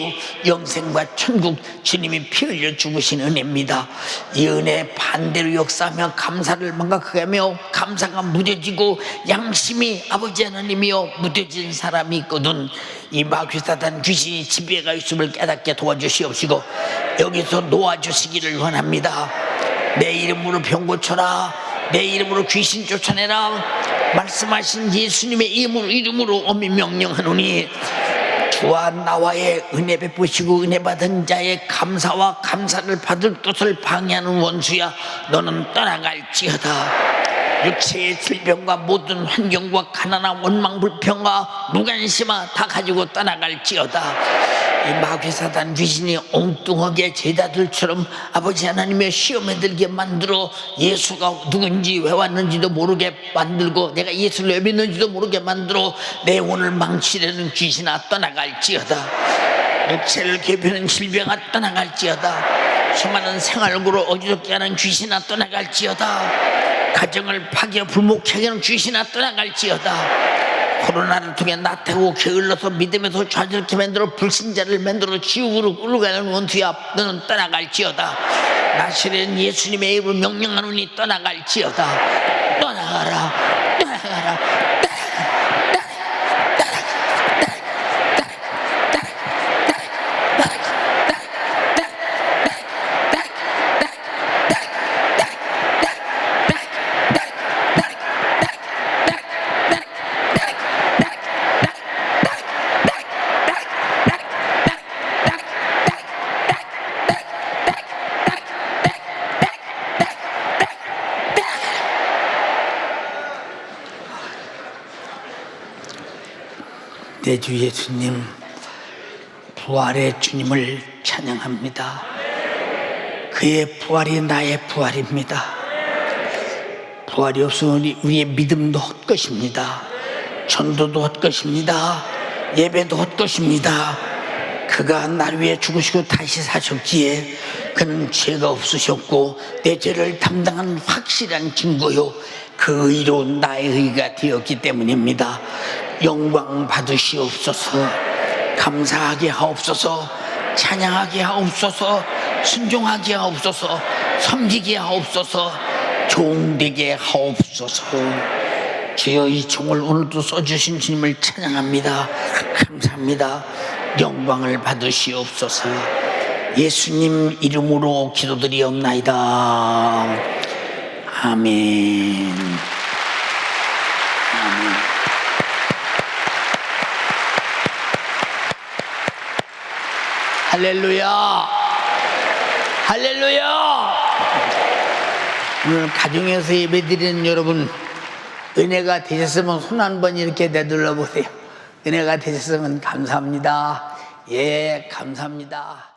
영생과 천국 주님이 피 흘려 죽으신 은혜입니다. 이 은혜 반대로 역사하며 감사를 망각하며 감사가 무뎌지고 양심이 아버지 하나님이여 무뎌진 사람이 있거든 이 마귀 사단 귀신이 지배가 있음을 깨닫게 도와주시옵시고 여기서 놓아주시기를 원합니다. 내 이름으로 병 고쳐라, 내 이름으로 귀신 쫓아내라 말씀하신 예수님의 이름으로 엄히 명령하노니 주와 나와의 은혜 베푸시고 은혜 받은 자의 감사와 감사를 받을 뜻을 방해하는 원수야 너는 떠나갈지어다. 육체의 질병과 모든 환경과 가난한 원망 불평과 무관심아 다 가지고 떠나갈지어다. 이 마귀 사단 귀신이 엉뚱하게 제자들처럼 아버지 하나님의 시험에 들게 만들어 예수가 누군지 왜 왔는지도 모르게 만들고 내가 예수를 왜 믿는지도 모르게 만들어 내 영혼을 망치려는 귀신아 떠나갈지어다. 육체를 괴롭히는 질병아 떠나갈지어다. 수많은 생활고로 어지럽게 하는 귀신아 떠나갈지어다. 가정을 파괴 불목하게 하는 귀신아 떠나갈지어다. 코로나를 통해 나태하고 게을러서 믿음에서 좌절케 만들어 불신자를 만들어 지옥으로 끌어가는 원수야 너는 떠나갈지어다. 나시는 예수님의 이름으로 명령하노니 떠나갈지어다. 떠나가라 떠나가라 내 주 예수님 부활의 주님을 찬양합니다. 그의 부활이 나의 부활입니다. 부활이 없으니 우리의 믿음도 헛것입니다. 전도도 헛것입니다. 예배도 헛것입니다. 그가 나를 위해 죽으시고 다시 사셨기에 그는 죄가 없으셨고 내 죄를 담당한 확실한 증거요 그 의로 나의 의가 되었기 때문입니다. 영광 받으시옵소서. 감사하게 하옵소서. 찬양하게 하옵소서. 순종하게 하옵소서. 섬기게 하옵소서. 종되게 하옵소서. 주여 이 종을 오늘도 써주신 주님을 찬양합니다. 감사합니다. 영광을 받으시옵소서. 예수님 이름으로 기도드리옵나이다. 아멘. 할렐루야. 할렐루야. 오늘 가정에서 예배드리는 여러분, 은혜가 되셨으면 손 한번 이렇게 내둘러 보세요. 은혜가 되셨으면 감사합니다. 예, 감사합니다.